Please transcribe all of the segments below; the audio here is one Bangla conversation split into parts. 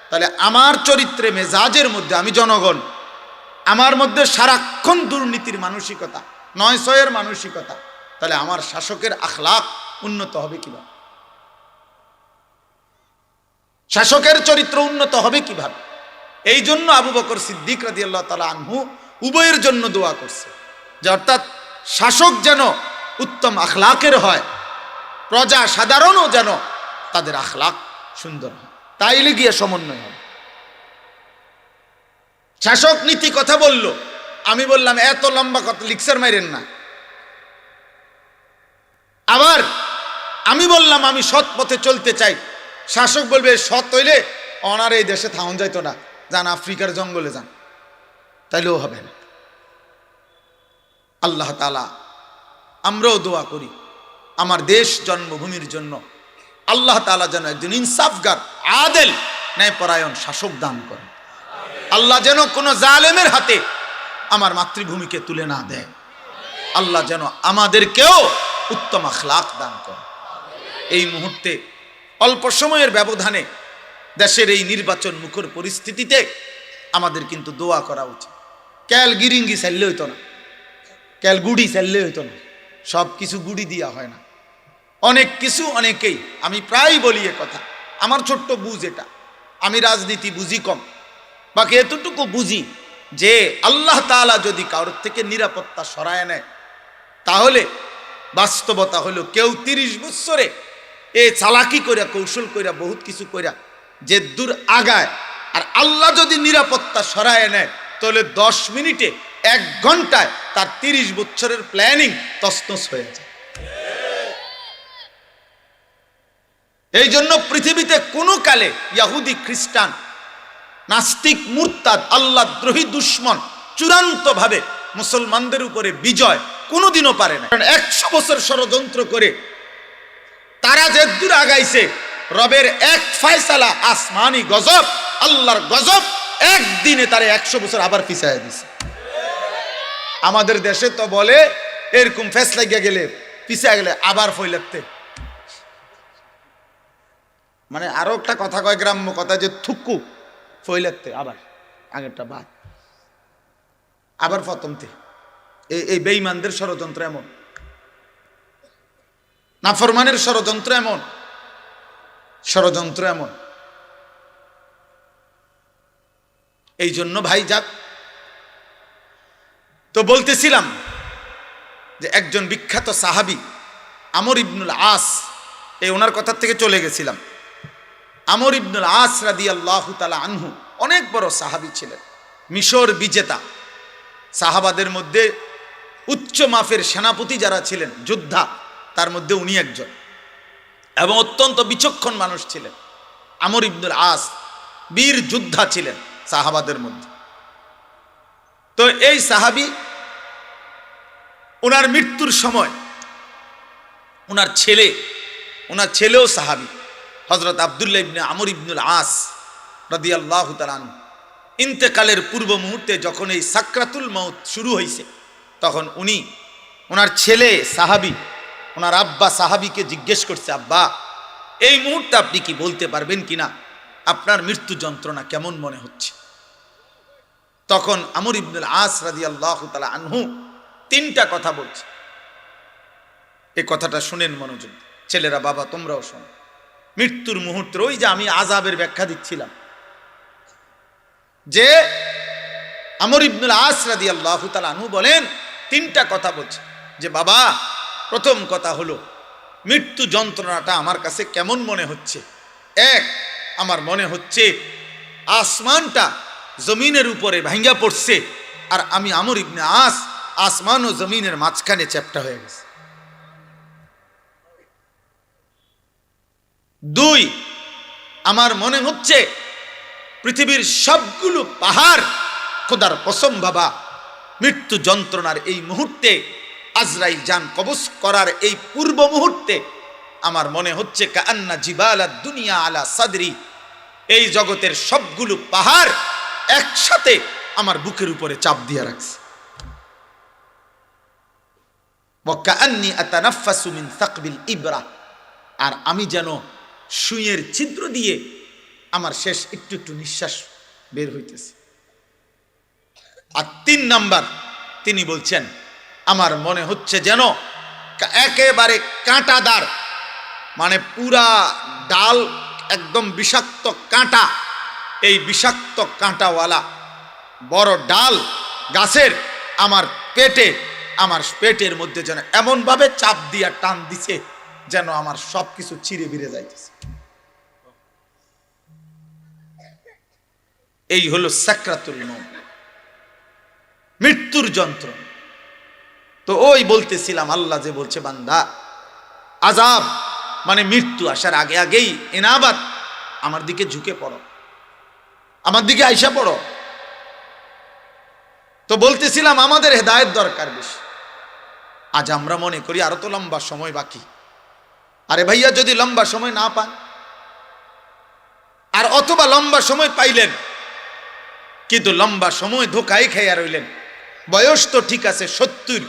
তাহলে আমার চরিত্রে মেজাজের মধ্যে আমি জনগণ, আমার মধ্যে সারাক্ষণ দুর্নীতির মানসিকতা, নয় ছয়ের মানসিকতা, তাহলে আমার শাসকের আখলাক উন্নত হবে কিভাবে? শাসকের চরিত্র উন্নত হবে কিভাবে? এই জন্য আবু বকর সিদ্দিক রাদিয়াল্লাহু তাআলা আনহু উভয়ের জন্য দোয়া করছে, যে অর্থাৎ শাসক যেন উত্তম আখলাকের হয়, প্রজা সাধারণও যেন তাদের আখলাক সুন্দর হয়, তাইলে গিয়ে সমন্বয় হবে। শাসক নীতি কথা বলল, আমি বললাম এত লম্বা কথা লিকচার মাইরেন না। আবার আমি বললাম আমি সৎ পথে চলতে চাই, শাসক বলবে সৎ হইলে ওনার এই দেশে থাউন যাইতো না, যান আফ্রিকার জঙ্গলে যান, তাইলেও হবে না। আল্লাহ তাআলা আমরাও দোয়া করি আমার দেশ জন্মভূমির জন্য, আল্লাহ তাআলা যেন একজন ইনসাফগার, আদেল, ন্যায়পরায়ণ শাসক দান করেন। আল্লাহ যেন কোনো জালেমের হাতে আমার মাতৃভূমিকে তুলে না দেয়। আল্লাহ যেন আমাদেরকেও উত্তম আখলাক দান করেন। এই মুহূর্তে অল্প সময়ের ব্যবধানে দেশের এই নির্বাচন মুখর পরিস্থিতিতে আমাদের কিন্তু দোয়া করা উচিত। ক্যাল গিরিঙ্গি চাইলে হইতো না, ক্যাল গুড়ি চাইলে হইতো না, সব কিছু গুড়ি দিয়া হয় না, অনেক কিছু অনেকেই, আমি প্রায় বলি এ কথা, আমার ছোট্ট বুঝ এটা, আমি রাজনীতি বুঝি কম, বাকি এতটুকু বুঝি যে আল্লাহ তাআলা যদি কারোর থেকে নিরাপত্তা সরায় নেয়, তাহলে বাস্তবতা হলো কেউ 30 বছরে এ চালাকি কইরা কৌশল কইরা বহুত কিছু কইরা যে দূর আগায়, আর আল্লাহ যদি নিরাপত্তা সরায় নেয় তাহলে 10 মিনিটে 1 ঘন্টায় তার 30 বছরের প্ল্যানিং তছনছ হয়ে যায়। এই জন্য পৃথিবীতে কোনো কালে ইহুদি, খ্রিস্টান, নাস্তিক, মুরতাদ, আল্লাহদ্রোহী, দুশ্মন চূড়ান্ত ভাবে মুসলমানদের উপরে বিজয় কোনোদিনও পারে না। কারণ 100 বছর ষড়যন্ত্র করে তারা যে দূর আগাইছে, রবের এক ফয়সালা, আসমানি গজব, আল্লাহর গজব, একদিনে তারা 100 বছর আবার পিছায় দিছে। আমাদের দেশে তো বলে এরকম ফেস লাগিয়া গেলে, পিছায় গেলে আবার ফইলাতে, মানে আরো একটা কথা কয় গ্রাম্য কথা, যে থুকু ফইলাতে আবার আগেরটা বাদ, আবার প্রথমতে। এই বেঈমানদের ষড়যন্ত্র এমন, নাফরমানের ষড়যন্ত্র এমন, ষড়যন্ত্র এমন। এই জন্য ভাই যাক, তো বলতেছিলাম যে একজন বিখ্যাত সাহাবী আমর ইবনুল আস, এই ওনার কথা থেকে চলে গেছিলাম। আমর ইবনুল আস রাদিয়াল্লাহু তাআলা আনহু অনেক বড় সাহাবী ছিলেন, মিশর বিজেতা, সাহাবাদের মধ্যে উচ্চ মাফের সেনাপতি যারা ছিলেন, যোদ্ধা, তার মধ্যে উনি একজন, এবং অত্যন্ত বিচক্ষণ মানুষ ছিলেন। আমর ইবনুল আস বীর যোদ্ধা ছিলেন সাহাবাদের মধ্যে। তো এই সাহাবী ওনার মৃত্যুর সময় ওনার ছেলেও সাহাবী হযরত আব্দুল্লাহ ইবনে আমর ইবনুল আস রাদিয়াল্লাহু তাআলা আনহু ইন্তেকালের পূর্ব মুহূর্তে যখন এই সাকরাতুল মাউত শুরু হয়েছে, তখন ওনার ছেলে সাহাবী, ওনার আব্বা সাহাবীকে জিজ্ঞেস করছে, আব্বা এই মুহূর্তে আপনি কি বলতে পারবেন কিনা আপনার মৃত্যু যন্ত্রণা কেমন মনে হচ্ছে? তখন আমর ইবনুল আস রাদিয়াল্লাহু তাআলা আনহু 3টা কথা বলছে। এই কথাটা শুনেন মনোযোগ, ছেলেরা, বাবা তোমরাও শোনো। মৃত্যুর মুহূর্তে ওই যে আমি আযাবের ব্যাখ্যা দিচ্ছিলাম, যে আমর ইবনুল আস রাদিয়াল্লাহু তাআলা আনহু বলেন 3টা কথা বলছে, যে বাবা প্রথম কথা হলো মৃত্যু যন্ত্রণাটা আমার কাছে কেমন মনে হচ্ছে। 1, আমার মনে হচ্ছে আসমানটা জমিনের উপরে ভাঙ্গা পড়ছে, আর আমি আমর ইবনে আস আসমান ও জমিনের মাঝখানে চ্যাপ্টা হয়ে গেছে। 2, আমার মনে হচ্ছে পৃথিবীর সবগুলো পাহাড়, খোদার কসম বাবা, মৃত্যু যন্ত্রণার এই মুহূর্তে, আজরাইল জান কবজ করার এই পূর্ব মুহূর্তে আমার মনে হচ্ছে কান্না জিবালাদ দুনিয়া আলা সাদরি, এই জগতের সবগুলো পাহাড় একসাথে আমার বুকের উপরে চাপ দিয়ে রাখছে। ওয়া কান্নি আতানাফাসু মিন সাকবিল ইবরা, আর আমি যেন সুইয়ের ছিদ্র দিয়ে আমার শেষ একটু একটু নিঃশ্বাস বের হইতেছে। আর 3 নাম্বার তিনি বলছেন, আমার মনে হচ্ছে যেন একেবারে কাঁটাদার, মানে পুরা ডাল একদম বিষাক্ত কাঁটা, এই বিষাক্ত কাঁটাওয়ালা বড় ডাল গাছের আমার পেটের মধ্যে যেন এমনভাবে চাপ দিয়া টান দিছে যেন আমার সবকিছু চিরে বিড়ে যাইতেছে। এই হলো সাকরাতুল মউত, মৃত্যুর যন্ত্রণা। তো ওই বলতেছিলাম, আল্লাহ যে বলছে বান্দা আযাব মানে মৃত্যু আসার আগে আগেই ইনাবাত, আমার দিকে ঝুঁকে পড়ো, আমার দিকে আইসা পড়ো। তো বলতেছিলাম আমাদের হেদায়েত দরকার বেশি। আজ আমরা মনে করি আরো তো লম্বা সময় বাকি। আরে ভাইয়া, যদি লম্বা সময় না পান, আর অথবা লম্বা সময় পাইলেন কিন্তু লম্বা সময় ধোকায় খাইয়া রইলেন, বয়স তো ঠিক আছে 70,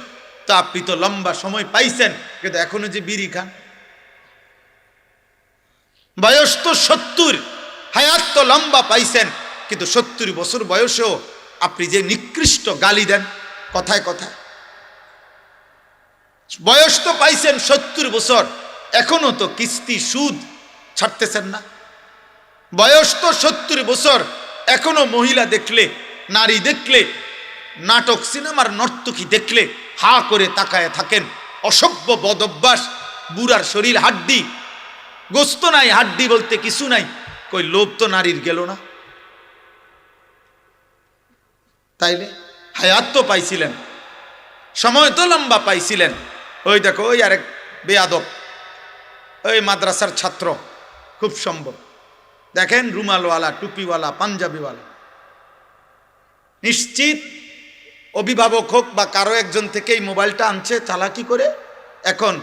তো আপনি তো লম্বা সময় পাইছেন কিন্তু এখনো যে বিড়ি খান। বয়স তো 70, হায়াত তো লম্বা পাইছেন কিন্তু 70 বছর বয়সেও আপনি যে নিকৃষ্ট গালি দেন কথায় কথায়। বয়স তো পাইছেন 70 বছর, এখনো তো কিস্তি সুদ ছাড়তেছেন না। বয়স তো 70 বছর, এখনো মহিলা দেখলে, নারী দেখলে, নাটক সিনেমার নর্তকী দেখলে হা করে তাকায় থাকেন। অসভ্য বদভ্যাস, বুড়ার শরীর হাড্ডি, গোস্ত নাই, হাড্ডি বলতে কিছু নাই। কই লোভ তো নারীর গেল না? তাইলে হায়াত তো পাইছিলেন, সময় তো লম্বা পাইছিলেন। ওই দেখো ওই আরেক বেয়াদব, ওই মাদ্রাসার ছাত্র, খুব সম্ভব দেখেন, রুমালওয়ালা, টুপিওয়ালা, পাঞ্জাবিওয়ালা, নিশ্চিত অভিভাবক হোক বা কারো একজন থেকে এই মোবাইলটা আনছে চালাকি করে, এখন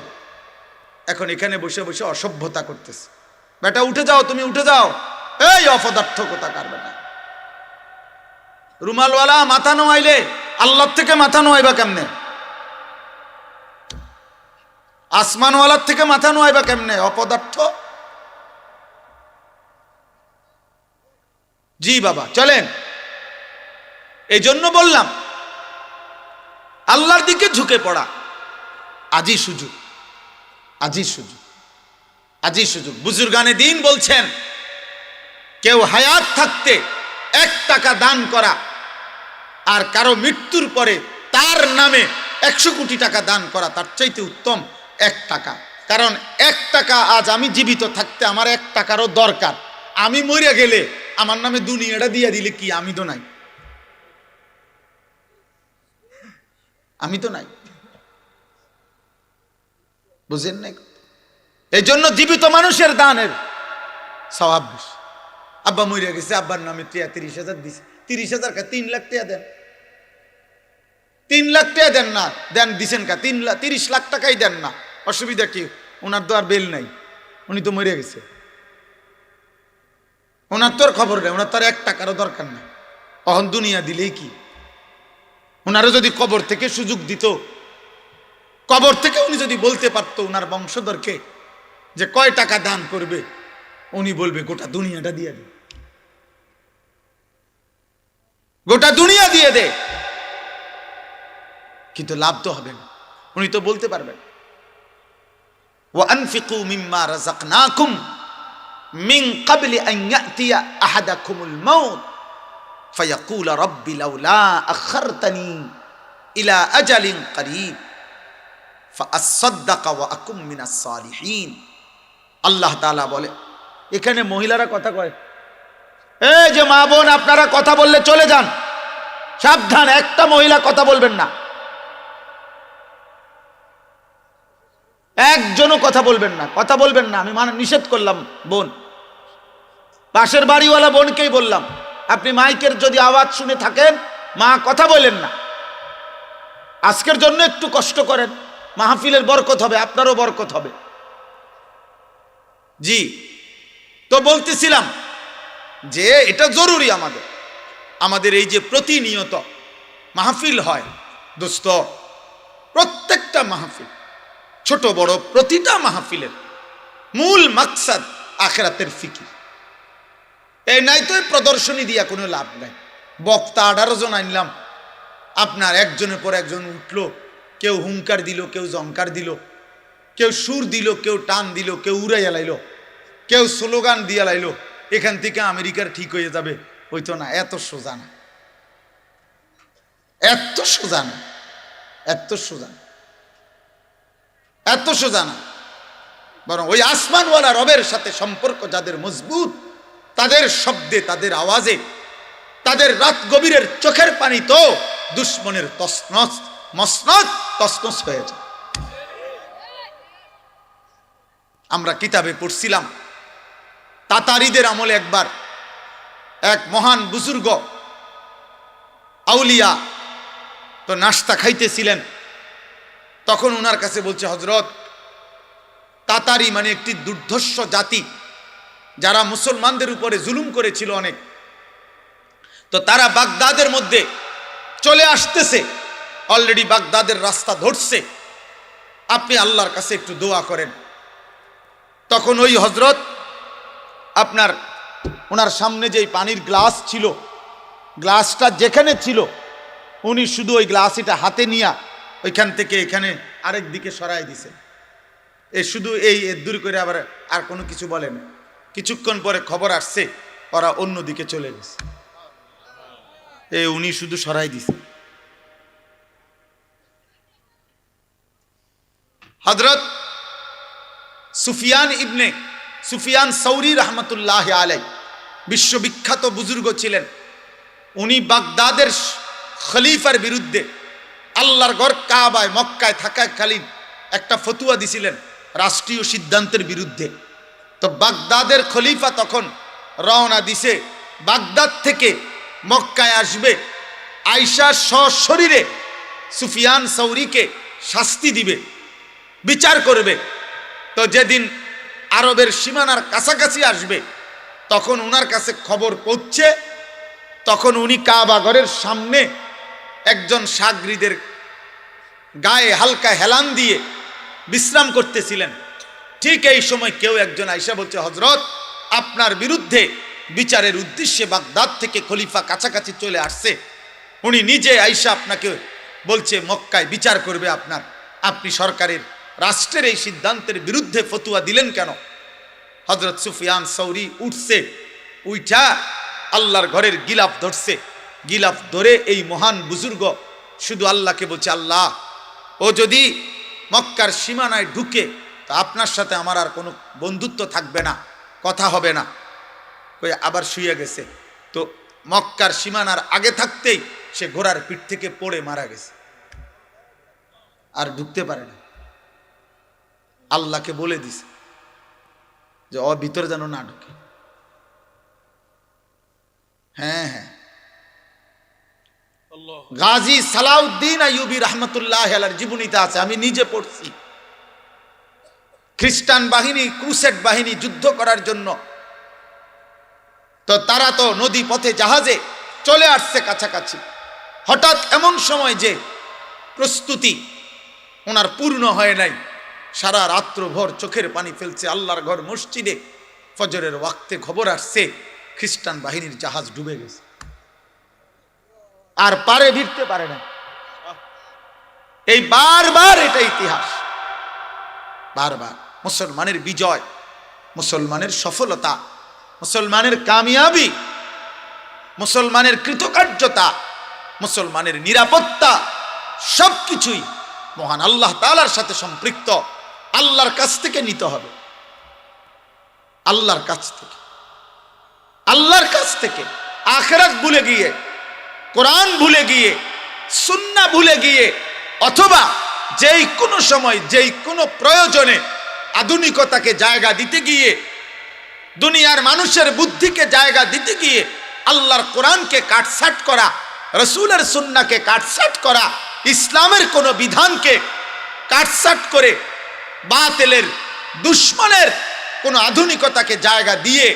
এখানে বসে বসে অসভ্যতা করতেছে। বেটা উঠে যাও, তুমি উঠে যাও, এই অপদার্থ কোথাকার বেটা। রুমালওয়ালা মাথা নোয়াইলে আল্লাহর থেকে মাথা নোয়াইবা কেমনে? আসমানওয়ালার থেকে মাথা নোয়াইবা কেমনে? অপদার্থ। জি বাবা, চলেন। এই জন্য বললাম আল্লাহর দিকে ঝুঁকে পড়া আজই সুযোগ, আজই সুযোগ, আজই সুযোগ। বুজুর্গানে দিন বলছেন, কেউ হায়াত থাকতে 1 টাকা দান করা আর কারো মৃত্যুর পরে তার নামে 100 কোটি টাকা দান করা তার চাইতে উত্তম 1 টাকা। কারণ 1 টাকা আজ আমি জীবিত থাকতে আমার 1 টাকারও দরকার। আমি মরে গেলে আমার নামে দুনিয়াটা দিয়ে দিলে কি? আমি তো নাই, আমি তো নাই, বুঝেন নাই? এই জন্য জীবিত মানুষের দানের সওয়াব বেশি। আব্বা মরে গেছে, আব্বার নামে 30,000 দিছে, 30,000 কা 3 লাখ টাকা দেন, 3 লাখ টাকা দেন না, দেন দিছেন কা 30 লাখ টাকাই দেন না, অসুবিধা কি? ওনার তো আর বেল নাই, উনি তো মরে গেছে, ওনার তো আর খবর নেই, ওনার তো আর 1 টাকারও দরকার নেই। অহন দুনিয়া দিলেই কি? ওনারও যদি কবর থেকে সুযোগ দিত, কবর থেকে উনি যদি বলতে পারতো ওনার বংশধরকে যে কয় টাকা দান করবে, উনি বলবে গোটা দুনিয়াটা দিয়ে দে, গোটা দুনিয়া দিয়ে দে, কিন্তু লাভ তো হবে না। উনি তো বলতে পারবেন, ওয়া আনফিকু মিম্মা রাযাকনাকুম মিন ক্বাবলি আন ইয়াতিয়া আহাদাকুমুল মাউত ফায়াকুল রাব্বি লাউলা আখারতানি ইলা আজালিন করিব ফাআসাদদাকা ওয়া আকুম মিনাস সালিহিন। আল্লাহ তাআলা বলে, এখানে মহিলারা কথা কয়, এই যে মা বোন আপনারা কথা বললে চলে যান, সাবধান, একটা মহিলা কথা বলবেন না, একজনও কথা বলবেন না, কথা বলবেন না। আমি নিষেধ করলাম বোন, পাশের বাড়িওয়ালা বোনকেই বললাম, আপনি মাইকের যদি আওয়াজ শুনে থাকেন, মা কথা বলেন না, আজকের জন্য একটু কষ্ট করেন, মাহফিলের বরকত হবে, আপনারও বরকত হবে। জি, তো বলতেছিলাম যে এটা জরুরি আমাদের এই যে প্রতিনিয়ত মাহফিল হয় দোস্ত, প্রত্যেকটা মাহফিল, ছোট বড় প্রতিটা মাহফিলের মূল মাকসাদ আখিরাতের ফিকির। এই নাই তো প্রদর্শনী দিয়া কোনো লাভ নাই। বক্তা 18 জন আনলাম, আপনার একজনের পর একজন উঠলো, কেউ হুঙ্কার দিল, কেউ জঙ্কার দিল, কেউ সুর দিল, কেউ টান দিল, কেউ উড়াইয়া লাইল, কেউ স্লোগান দিয়া লাইল, এখান থেকে আমেরিকার ঠিক হয়ে যাবে। হইতো না, এত সোজা না, এত সোজা না, এত সোজা না, এত সোজা না। বরং ওই আসমানওয়ালা রবের সাথে সম্পর্ক যাদের মজবুত, তাদের শব্দে, তাদের আওয়াজে, তাদের রাত গভীরের চোখের পানি তো দুশ্মনের তসনস মসনদ তসনস হয়ে যায়। আমরা কিতাবে পড়ছিলাম, তাতারিদের আমলে একবার এক মহান বুজুর্গ আউলিয়া তো নাস্তা খাইতেছিলেন। তখন ওনার কাছে বলছে, হযরত, তাতারি মানে একটি দুর্ধর্ষ জাতি, যারা মুসলমানদের উপরে জুলুম করেছিল অনেক, তো তারা বাগদাদের মধ্যে চলে আসতেছে, অলরেডি বাগদাদের রাস্তা ধরছে, আপনি আল্লাহর কাছে একটু দোয়া করেন। তখন ওই হযরত আপনার ওনার সামনে যেই পানির গ্লাস ছিল, গ্লাসটা যেখানে ছিল উনি শুধু ওই গ্লাসটা হাতে নিয়ে ওইখান থেকে এখানে আরেক দিকে সরাই দিছে। শুধু এই দূর করে আবার আর কোনো কিছু বলেন। কিছুক্ষণ পরে খবর আসছে ওরা অন্য দিকে চলে গেছে, উনি শুধু সরাই দিছে। হযরত সুফিয়ান সৌরি রহমতুল্লাহ আলাই বিশ্ববিখ্যাত বুজুর্গ ছিলেন। উনি বাগদাদের খলিফার বিরুদ্ধে আল্লাহর ঘর কাবায় মক্কায় থাকাকালীন একটা ফতুয়া দিছিলেন রাষ্ট্রীয় সিদ্ধান্তের বিরুদ্ধে। তো বাগদাদের খলিফা তখন রওনা দিছে, বাগদাদ থেকে মক্কায় আসবে, আয়েশা সশরীরে সুফিয়ান সৌরিকে শাস্তি দিবে, বিচার করবে। তো যেদিন আরবের সীমানার কাছাকাছি আসবে তখন উনার কাছে খবর পৌঁছে, তখন উনি কাবা ঘরের সামনে একজন সাগরিদের গায়ে হালকা হেলান দিয়ে বিশ্রাম করতেছিলেন। ঠিক এই সময় কেউ একজন আয়েশা বলছে, হযরত, আপনার বিরুদ্ধে বিচারের উদ্দেশ্যে বাগদাদ থেকে খলিফা কাছাকাছি চলে আসছে, উনি নিজে আয়েশা আপনাকে বলছে মক্কায় বিচার করবে আপনার, আপনি সরকারের রাষ্ট্রের এই সিদ্ধান্তের বিরুদ্ধে ফতুয়া দিলেন কেন? হযরত সুফিয়ান সৌরি উঠছে, উইঠা আল্লাহর ঘরের গিলাফ ধরছে, গিলাফ ধরে এই মহান বুজুর্গ শুধু আল্লাহকে বলছে, আল্লাহ, ও যদি মক্কার সীমানায় ঢুকে তো আপনার সাথে আমার আর কোনো বন্ধুত্ব থাকবে না, কথা হবে না। কই আবার শুয়ে গেছে। তো মক্কার সীমানার আগে থাকতেই সে ঘোড়ার পিঠ থেকে পড়ে মারা গেছে, আর ঢুকতে পারে না। আল্লাহকে বলে দিছে যে ও ভিতরে যেন না ঢুকে। হ্যাঁ হ্যাঁ, গাজী সালাউদ্দিন আইয়ুবী রহমতুল্লাহ আলাইহির জীবনীতে আছে, আমি নিজে পড়ছি। খ্রিস্টান বাহিনী, ক্রুসেড বাহিনী যুদ্ধ করার জন্য, তো তারা তো নদী পথে জাহাজে চলে আসছে কাছাকাছি। হঠাৎ এমন সময় যে প্রস্তুতি ওনার পূর্ণ হয় নাই, সারা রাত্রভর চোখের পানি ফেলছে। আল্লাহর ঘর মসজিদে ফজরের ওয়াক্তে খবর আসছে খ্রিস্টান বাহিনীর জাহাজ ডুবে গেছে, আর পারে ভিড়তে পারে না। এই বারবার এটা ইতিহাস, বারবার মুসলমানের বিজয়, মুসলমানের সফলতা, মুসলমানের কামিয়াবি, মুসলমানের কৃতকার্যতা, মুসলমানের নিরাপত্তা সবকিছুই মহান আল্লাহ তাআলার সাথে সম্পৃক্ত। আল্লাহর কাছ থেকে নিতে হবে, আল্লাহর কাছ থেকে, আল্লাহর কাছ থেকে। আখিরাত ভুলে গিয়ে, কোরআন ভুলে গিয়ে, সুন্নাহ ভুলে গিয়ে, অথবা যেই কোনো সময় যেই কোনো প্রয়োজনে আধুনিকতাকে জায়গা দিতে গিয়ে, দুনিয়ার মানুষের বুদ্ধিকে জায়গা দিতে গিয়ে আল্লাহর কোরআনকে কাটছাট করা, রাসূলের সুন্নাহকে কাটছাট করা, ইসলামের কোনো বিধানকে কাটছাট করে বাতিলের দুশ্মনের কোনো আধুনিকতাকে জায়গা দিয়ে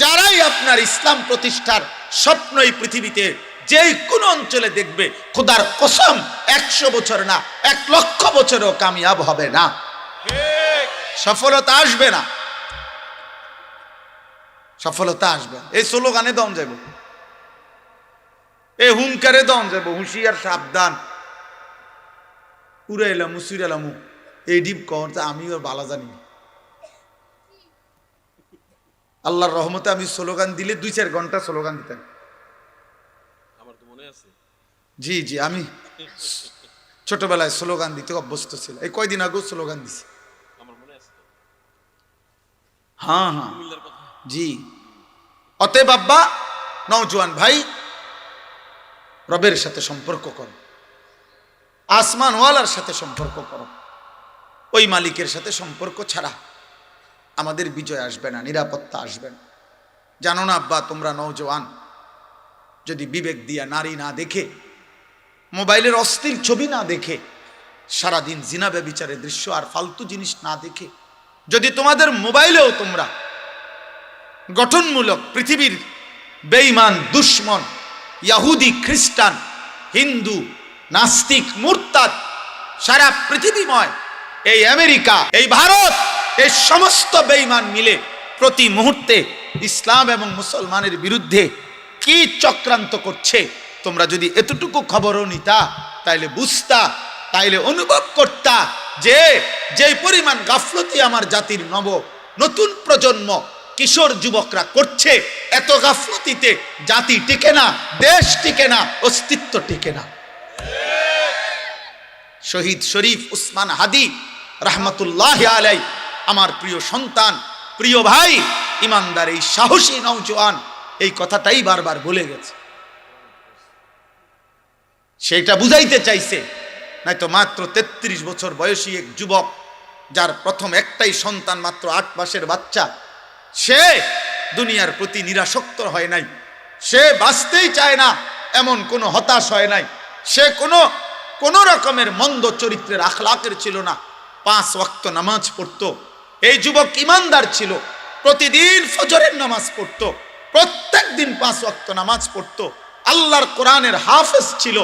যারাই আপনার ইসলাম প্রতিষ্ঠার স্বপ্ন এই পৃথিবীতে যেই কোনো অঞ্চলে দেখবে, খোদার কসম 100 বছর না 1 লক্ষ বছরও কামিয়াব হবে না, সফলতা আসবে না, সফলতা আসবে। এই স্লোগানে দম যাব, এই হুঙ্কারে দম যাব, হুঁশিয়ার সাবধান, উড়ে এলাম মুসির এলাম, এই ডিপ কর আমি ওর বালা জানি। আল্লাহর রহমতে আমি স্লোগান দিলে 2-4 ঘন্টা স্লোগান দিতাম। আমার তো মনে আছে। জি জি, আমি ছোটবেলায় স্লোগান দিতে অভ্যস্ত ছিল। এই কয়দিন আগেও স্লোগান দিছি। আমার মনে আছে। হ্যাঁ হ্যাঁ কুমিল্লার কথা। জি। অতএব আব্বা, নওজোয়ান ভাই, রবের সাথে সম্পর্ক করো, আসমানওয়ালার সাথে সম্পর্ক করো। ওই মালিকের সাথে সম্পর্ক ছাড়া আমাদের বিজয় আসবে না, নিরাপত্তা আসবে না। জানো না আব্বা, তোমরা নওজোয়ান যদি বিবেক দিয়া নারী না দেখে, মোবাইলের অশ্লীল ছবি না দেখে, সারাদিন জিনা ব্যভিচারের দৃশ্য আর ফালতু জিনিস না দেখে, যদি তোমাদের মোবাইলেও তোমরা গঠনমূলক পৃথিবীর বেঈমান, দুশ্মন, ইয়াহুদি, খ্রিস্টান, হিন্দু, নাস্তিক, মুরতাদ, সারা পৃথিবীময়, এই আমেরিকা, এই ভারত, এই সমস্ত বেঈমান মিলে প্রতি মুহূর্তে ইসলাম এবং মুসলমানের বিরুদ্ধে কি চক্রান্ত করছে, তোমরা যদি এতটুকু খবরও নিতা, তাইলে বুঝতা, তাইলে অনুভব করতা যে যেই পরিমাণ গাফলতি আমার জাতির নতুন প্রজন্ম, কিশোর যুবকরা করছে, এত গাফলতিতে জাতি টিকে না, দেশ টিকে না, অস্তিত্ব টিকে না। শহীদ শরীফ উসমান হাদি রহমতুল্লাহ আলাই, আমার প্রিয় সন্তান, প্রিয় ভাই, ইমানদার এই সাহসী নওজোয়ান এই কথাটাই বারবার বলে গেছে। সেটা বুঝাইতে চাইছে, নয়তো মাত্র 33 বছর বয়সী এক যুবক, যার প্রথম একটাই সন্তান, মাত্র 8 মাসের বাচ্চা, সে দুনিয়ার প্রতি নিরাসক্ত হয় নাই, সে বাঁচতেই চায় না এমন কোনো হতাশ হয় নাই, সে কোনো রকমের মন্দ চরিত্রের আখলাকের ছিল না, 5 ওয়াক্ত নামাজ পড়তো। এই যুবক ইমানদার ছিল, প্রতিদিন ফজরের নামাজ পড়তো, প্রত্যেক দিন 5 ওয়াক্ত নামাজ পড়তো, আল্লাহর কোরআনের হাফেজ ছিল,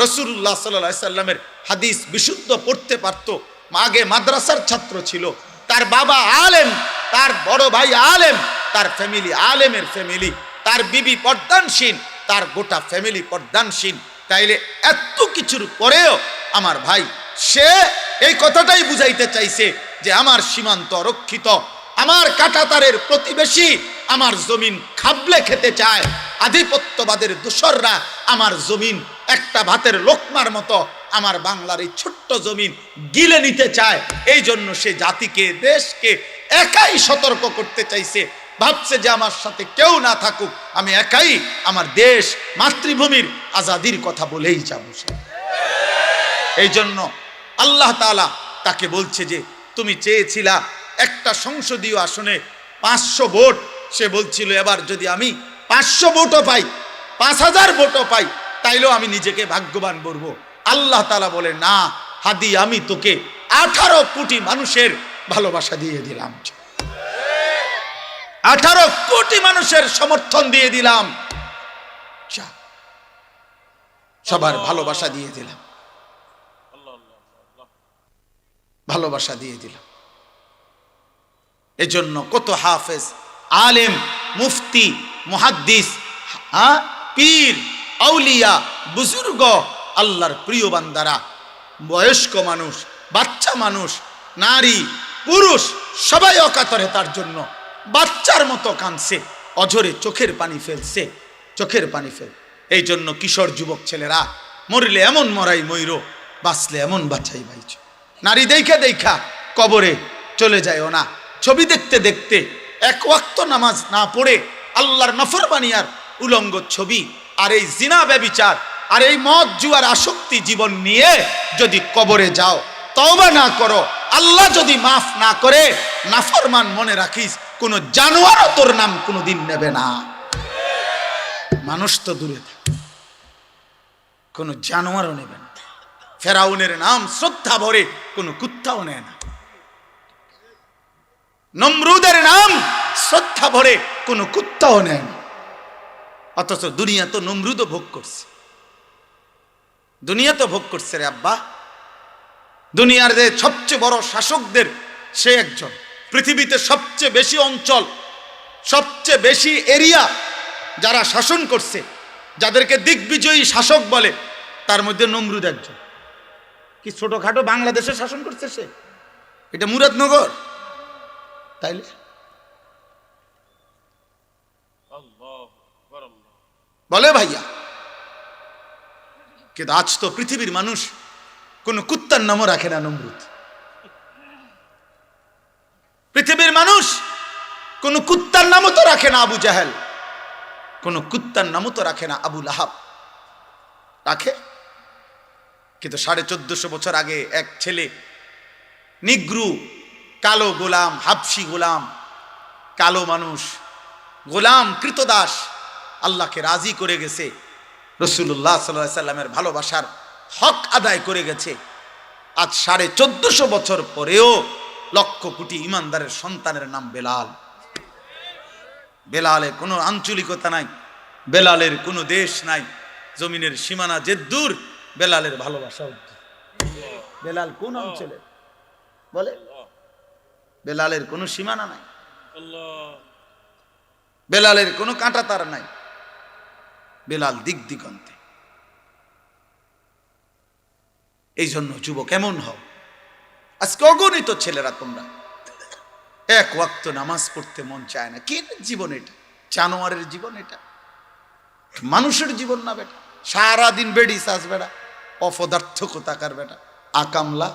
রাসূলুল্লাহ সাল্লাল্লাহু আলাইহি সাল্লামের হাদিস বিশুদ্ধ পড়তে পারতো, আগে মাদ্রাসার ছাত্র ছিল, তার বাবা আলেম, তার বড় ভাই আলেম, তার ফ্যামিলি আলেমের ফ্যামিলি, তার বিবি পর্দানশীল, তার গোটা ফ্যামিলি পর্দানশীল। তাইলে এত কিছুর পরেও আমার ভাই, সে এই কথাটাই বুঝাইতে চাইছে যে আমার সীমান্ত রক্ষিত, আমার কাঁটাতারের প্রতিবেশী আমার জমিন খাবলে খেতে চায়, আধিপত্যবাদের দোসররা আমার জমিন একটা ভাতের লোকমার মতো আমার বাংলার এই ছোট্ট জমিন গিলে নিতে চায়। এই জন্য সে জাতিকে, দেশকে একাই সতর্ক করতে চাইছে, ভাবছে যে আমার সাথে কেউ না থাকুক, আমি একাই আমার দেশ, মাতৃভূমির আজাদির কথা বলেই যাবো। এই জন্য আল্লাহ তাআলা তাকে বলছে যে তুমি চেয়েছিলা একটা সংসদীয় আসনে 500 ভোট, সে বলছিল এবার যদি আমি 500 ভোটও পাই, 5000 ভোটও পাই, তাইলেও আমি নিজেকে ভাগ্যবান বলবো। আল্লাহ তাআলা বলে, না হাদি, আমি তোকে 18 কোটি মানুষের ভালোবাসা দিয়ে দিলাম, 18 কোটি মানুষের সমর্থন দিয়ে দিলাম, সবার ভালোবাসা দিয়ে দিলাম, ভালোবাসা দিয়ে দিলাম। এজন্য কত হাফেজ, আলেম, মুফতি, মুহাদ্দিস, পীর, আউলিয়া, বুজুর্গ, আল্লাহর প্রিয় বান্দারা, বয়স্ক মানুষ, বাচ্চা মানুষ, নারী, পুরুষ, সবাই অকাতরে তার জন্য বাচ্চার মতো কাঁদছে, অঝরে চোখের পানি ফেলছে, চোখের পানি ফেল। এই জন্য কিশোর যুবক ছেলেরা, মরলে এমন মরাই ময়ূর, বাঁচলে এমন বাছাই বাইছ। নারী দেখা দেখা কবরে চলে যায়ও না, ছবি দেখতে দেখতে 1 ওয়াক্ত নামাজ না পড়ে আল্লাহর নফরমানি আর উলঙ্গ ছবি আর এই জিনা ব্যভিচার আর এই মদ জুয়ার আসক্তি জীবন নিয়ে যদি কবরে যাও, তওবা না করো, আল্লাহ যদি মাফ না করে, নাফরমান মনে রাখিস কোন জানোয়ারও তোর নাম কোনোদিন নেবে না। মানুষ তো দূরে থাকে, কোন জানোয়ারও নেবে না। ফেরাউনের নাম শ্রদ্ধা ভরে কোন কুত্তাও নেয় না, নমরুদের নাম শ্রদ্ধা ভরে কোন কুত্তাও নেয় না। অথচ দুনিয়া তো নমরুদও ভোগ করছে, দুনিয়া তো ভোগ করছে রে আব্বা। দুনিয়ার যে সবচেয়ে বড় শাসকদের সে একজন, পৃথিবীতে সবচেয়ে বেশি অঞ্চল সবচেয়ে বেশি এরিয়া যারা শাসন করছে, যাদেরকে দিগ্বিজয়ী শাসক বলে, তার মধ্যে নমরুদ একজন। কি ছোটখাটো বাংলাদেশে শাসন করছে সে? এটা মুরাদনগর তাইলে? বলে ভাইয়া। কিন্তু আজ তো পৃথিবীর মানুষ কোন কুত্তার নামও রাখে না নমরুদ। পৃথিবীর মানুষ কোন কুত্তার নামও তো রাখে না আবু জাহেল, কোন কুত্তার নামও তো রাখে না আবু লাহাব। রাখে? কিন্তু 1450 বছর আগে এক ছেলে, নিগ্রু, কালো গোলাম, হাবশি গোলাম, কালো মানুষ, গোলাম কৃতদাস, আল্লাহকে রাজি করে গেছে, রাসূলুল্লাহ সাল্লাল্লাহু আলাইহি সাল্লামের ভালোবাসার হক আদায় করে গেছে। আজ 1450 বছর পরেও লক্ষ কোটি ইমানদারের সন্তানের নাম বেলাল। বেলালের কোনো আঞ্চলিকতা নাই, বেলালের কোনো দেশ নাই, জমিনের সীমানা যে দূর, বেলালের ভালোবাসা উদ্দূর। বেলাল কোন অঞ্চলে বলে? বেলালের কোনো সীমানা নাই, বেলালের কোনো কাঁটা তার নাই, বেলাল দিক দিগন্তে। এই জন্য যুবক কেমন হও, আজকে অগণিত ছেলেরা তোমরা এক ওয়াক্ত নামাজ পড়তে মন চায় না। কি জীবন এটা? জানোয়ারের জীবন এটা, মানুষের জীবন না বেটা। সারাদিন বেড়ি চাষ বেটা, অপদার্থ কোথাকার বেটা, আকামলা।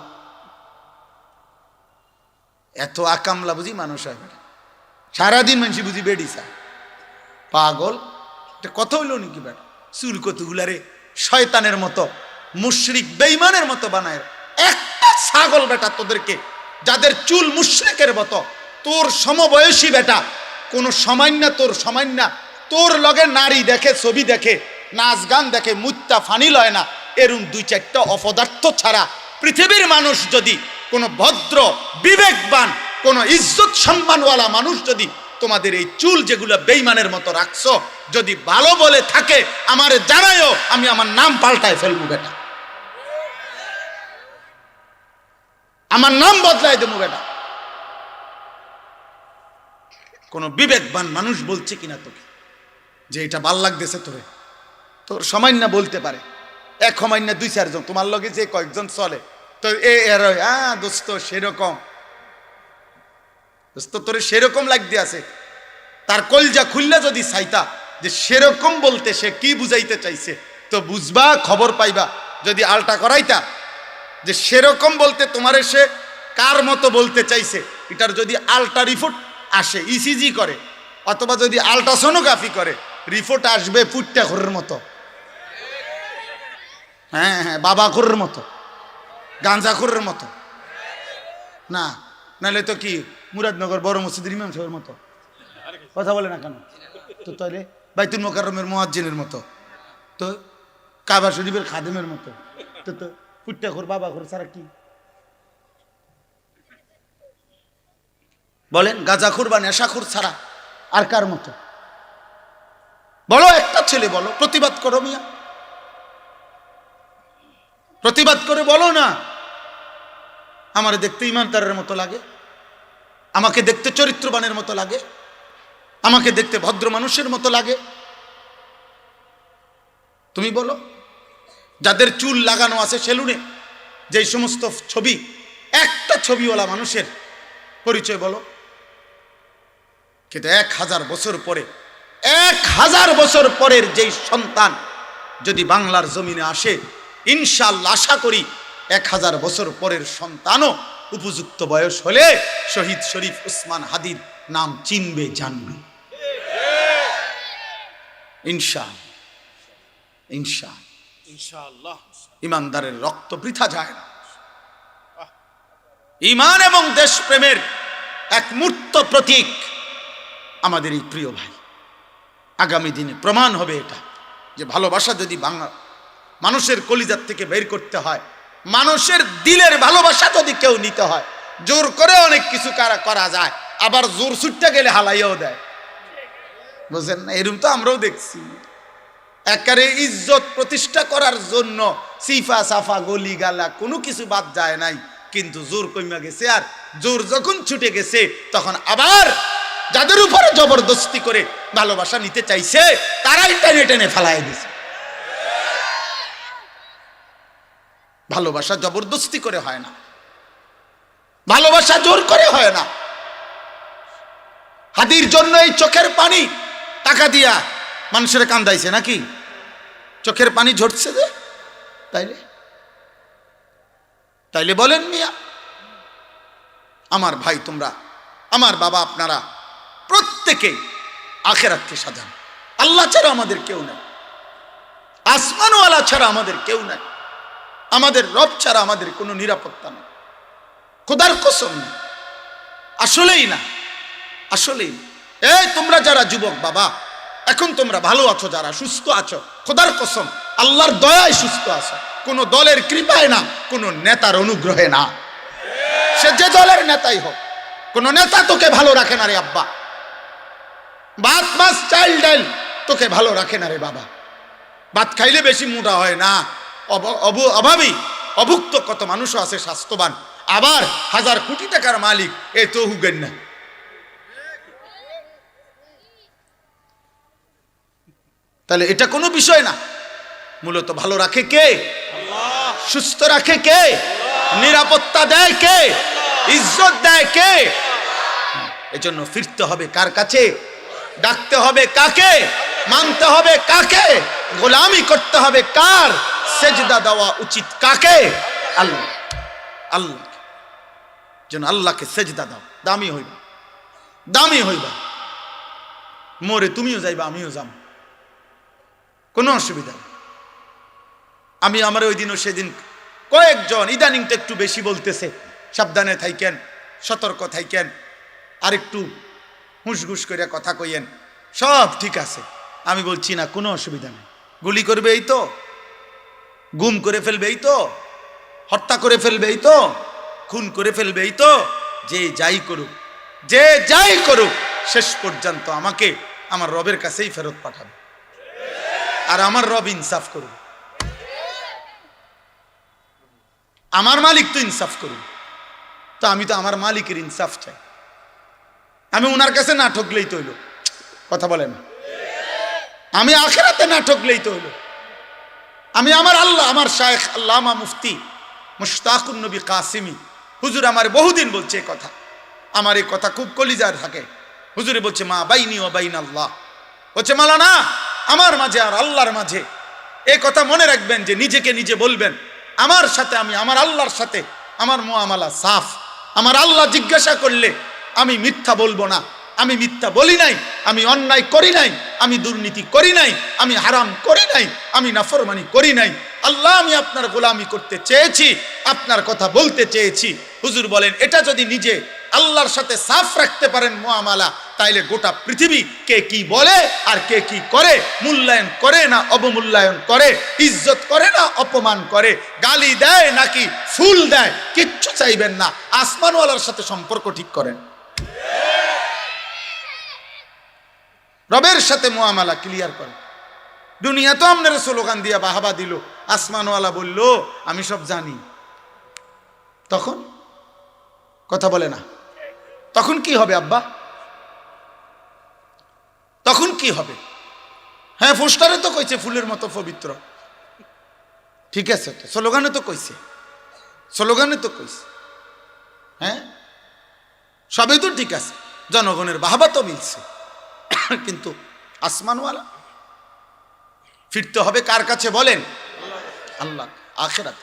এত আকামলা বুঝি মানুষ হয় বেটা? সারাদিন মানুষ বুঝি বেড়ি চায়, পাগল। এটা কথা হইল নাকি বেটা? চুল কতগুলারে শয়তানের মতো, মুশরিক বেঈমানের মতো বানায়। একটা ছাগল বেটা তোদেরকে, যাদের চুল মুশরিকের মতো, তোর সমবয়সী বেটা, কোন সামান্য তোর সামান্য তোর লগে নারী দেখে, ছবি দেখে, নাচ গান দেখে, মুত্তা ফানি লয় না, এরম 2-4টা অপদার্থ ছাড়া পৃথিবীর মানুষ যদি, কোন ভদ্র বিবেকবান কোন ইজ্জত সম্মানওয়ালা মানুষ যদি তোমাদের এই চুল যেগুলো বেঈমানের মতো রাখছো যদি ভালো বলে থাকে, আমারে জানায়ও, আমি আমার নাম পাল্টায় ফেলবো বেটা, আমার নাম বদলায় দেবো বেটা। কোন বিবেকবান মানুষ বলছে কিনা তোকে যে এটা ভাল লাগতেছে তোরে? তোর সামান্য বলতে পারে, এক সামান্য 2-4 জন তোমার লগে যে কয়েকজন চলে, তো দোস্ত সেরকম, দোস্ত তোরে সেরকম লাগতে আছে, তার কলজা খুললে যদি চাইতা যে সেরকম বলতে সে কি বুঝাইতে চাইছে, তো বুঝবা, খবর পাইবা। যদি আলটা করাইতা যে সেরকম বলতে তোমারে সে কার মতো বলতে চাইছে, এটার যদি আলটা রিপোর্ট আসে, ইসিজি করে, অথবা যদি আলট্রাসোনোগ্রাফি করে, রিপোর্ট আসবে ফুটটা ঘরের মতো। হ্যাঁ হ্যাঁ, বাবা ঘরের মতো, গাঁজা ঘরের মতো না, নাহলে তো কি মুরাদনগর বড় মসজিদের ইমাম সাহেবের মতো। কথা বলে না কেন? তো তাহলে বাইতুল মোকাররমের মুয়াজ্জিনের মতো, তো কাবা শরীফের খাদেমের মতো, তো তো ফুটটা ঘর বাবা ঘর ছাড়া কি? বলেন, গাঁজাখুর বা নেশাখুর ছাড়া আর কার মতো? বলো, একটা ছেলে বলো, প্রতিবাদ করো মিয়া, প্রতিবাদ করে বলো না, আমার দেখতে ইমানদারের মতো লাগে, আমাকে দেখতে চরিত্রবানের মতো লাগে, আমাকে দেখতে ভদ্র মানুষের মতো লাগে। তুমি বলো, যাদের চুল লাগানো আছে সেলুনে, যেই সমস্ত ছবি, একটা ছবিওয়ালা মানুষের পরিচয় বলো। কিন্তু 1000 বছর পরে, 1000 বছর পরের যেই সন্তান যদি বাংলার জমিনে আসে, ইনশাআল্লাহ আশা করি 1000 বছর পরের সন্তানও উপযুক্ত বয়স হলে শহীদ শরীফ উসমান হাদির নাম চিনবে, জানবে ইনশাআল্লাহ। ইনশাআল্লাহ। ইমানদারের রক্ত বৃথা যায় না। ঈমান এবং দেশপ্রেমের এক মূর্ত প্রতীক আমাদের এই প্রিয় ভাই। আগামী দিনে প্রমাণ হবে এটা, যে ভালোবাসা যদি বাংলা মানুষের কলিজার থেকে বের করতে হয়, মানুষের দিলের ভালোবাসা যদি কেউ নিতে হয়, জোর করে অনেক কিছু করা যায়, আবার জোর ছুটতে গেলে হালাইয়াও দেয়। বুঝেন না? এরকম তো আমরাও দেখছি। একারে ইজ্জত প্রতিষ্ঠা করার জন্য সিফা সাফা গলি গালা কোনো কিছু বাদ যায় নাই, কিন্তু জোর কইমা গেছে। আর জোর যখন ছুটে গেছে তখন আবার যাদের উপরে জবরদস্তি করে ভালোবাসা নিতে চাইছে তারাই টেনে টেনে ফেলায় দিছে। ভালোবাসা জবরদস্তি করে হয় না, ভালোবাসা জোর করে হয় না। হাদির জন্য এই চোখের পানি টাকা দিয়া মানুষের কান্দাইছে নাকি? চোখের পানি ঝরছে যে, তাইলে বলেন মিয়া। আমার ভাই তোমরা, আমার বাবা, আপনারা প্রত্যেকেই আখিরাতকে সাজান। আল্লাহ ছাড়া আমাদের কেউ নাই, আসমানওয়ালা ছাড়া আমাদের কেউ নাই, আমাদের রব ছাড়া আমাদের কোনো নিরাপত্তা নেই। খোদার কসম না, আসলেই না, আসলেই। এই তোমরা যারা যুবক বাবা, এখন তোমরা ভালো আছো, যারা সুস্থ আছো, খোদার কসম আল্লাহর দয়ায় সুস্থ আছো, কোনো দলের কৃপায় না, কোনো নেতার অনুগ্রহে না। সে যে দলের নেতাই হোক, কোন নেতা তোকে ভালো রাখে না রে আব্বা। ভাত মাছ চাল ডাল তোকে ভালো রাখে না রে বাবা। ভাত খাইলে বেশি মোটা হয় না, অভাবী অভুক্ত কত মানুষও আছে স্বাস্থ্যবান, আবার 1000 কোটি টাকার মালিক এ তো হুগেন না। তাহলে এটা কোনো বিষয় না। মূলত ভালো রাখে কে? আল্লাহ। সুস্থ রাখে কে? নিরাপত্তা দেয় কে? ইজ্জত দেয় কে? এজন্য ফিরতে হবে কার কাছে? ডাকতে হবে কাকে? মানতে হবে কাকে? গোলামি করতে হবে কার? সেজদা দেওয়া উচিত কাকে? আল্লাহ। আল্লাহ যেন আল্লাহকে সেজদা দাও, দামি হইবা, দামি হইবা। মোরে তুমিও যাইবা, আমিও যাম, কোনো অসুবিধা নেই। আমি আমার ওই দিনও সেদিন কয়েকজন ইদানিং তো একটু বেশি বলতেছে, সাবধানে থাইকেন, সতর্ক থাইকেন, আর একটু হুঁসঘুস করে কথা কইয়েন, সব ঠিক আছে। আমি বলছি না, কোনো অসুবিধা নেই। গুলি করবে এই তো, গুম করে ফেলবে এই তো, হত্যা করে ফেলবে এই তো, খুন করে ফেলবে এই তো, যে যাই করুক, যে যাই করুক, শেষ পর্যন্ত আমাকে আমার রবের কাছেই ফেরত পাঠাবে, আর আমার রব ইনসাফ করবে। আমার মালিক তো ইনসাফ করবে, তো আমি তো আমার মালিকের ইনসাফ চাই। আমি ওনার কাছে না ঠকলেই তো হইল, কথা বলেন। আমি আখিরাতে না ঠকলেই তো হইল। আমি আমার আল্লাহ, আমার শায়েখ আল্লামা মুফতি মুশতাকুন নবী কাসিমি হুজুর আমার বহুদিন বলছে এই কথা, আমার এই কথা খুব কলিজার থাকে। হুজুরে বলছে মা বাইনি ও বাইন আল্লাহ, বলছে মালানা আমার মাঝে আর আল্লাহর মাঝে, এই কথা মনে রাখবেন যে নিজেকে নিজে বলবেন আমার সাথে, আমি আমার আল্লাহর সাথে আমার মুআমালা সাফ। আমার আল্লাহ জিজ্ঞাসা করলে আমি মিথ্যা বলবো না, আমি মিথ্যা বলি নাই, আমি অন্যায় করি নাই, আমি দুর্নীতি করি নাই, আমি হারাম করি নাই, আমি নাফরমানি করি নাই। আল্লাহ আমি আপনার গোলামি করতে চেয়েছি, আপনার কথা বলতে চেয়েছি। হুজুর বলেন এটা যদি নিজে আল্লাহর সাথে সাফ রাখতে পারেন মুআমালা, তাইলে গোটা পৃথিবী কে কি বলে আর কে কি করে, মূল্যায়ন করে না অবমূল্যায়ন করে, ইজ্জত করে না অপমান করে, গালি দেয় নাকি ফুল দেয়, কিচ্ছু চাইবেন না, আসমানওয়ালার সাথে সম্পর্ক ঠিক করেন, রবের সাথে মুআমালা ক্লিয়ার করেন। দুনিয়া তো আপনার স্লোগান দিয়া বাহাবা দিল, আসমানওয়ালা বলল আমি সব জানি, তখন কথা বলে না, তখন কি হবে আব্বা? তখন কি হবে? হ্যাঁ পোস্টারে তো কইছে ফুলের মতো পবিত্র, ঠিক আছে, তো স্লোগানে তো কইছে, স্লোগানে তো কইছে, হ্যাঁ সবই তো ঠিক আছে, জনগণের বাহাবা তো মিলছে, কিন্তু আসমানওয়ালা ফিরতে হবে কার কাছে বলেন? আল্লাহ, আখিরাত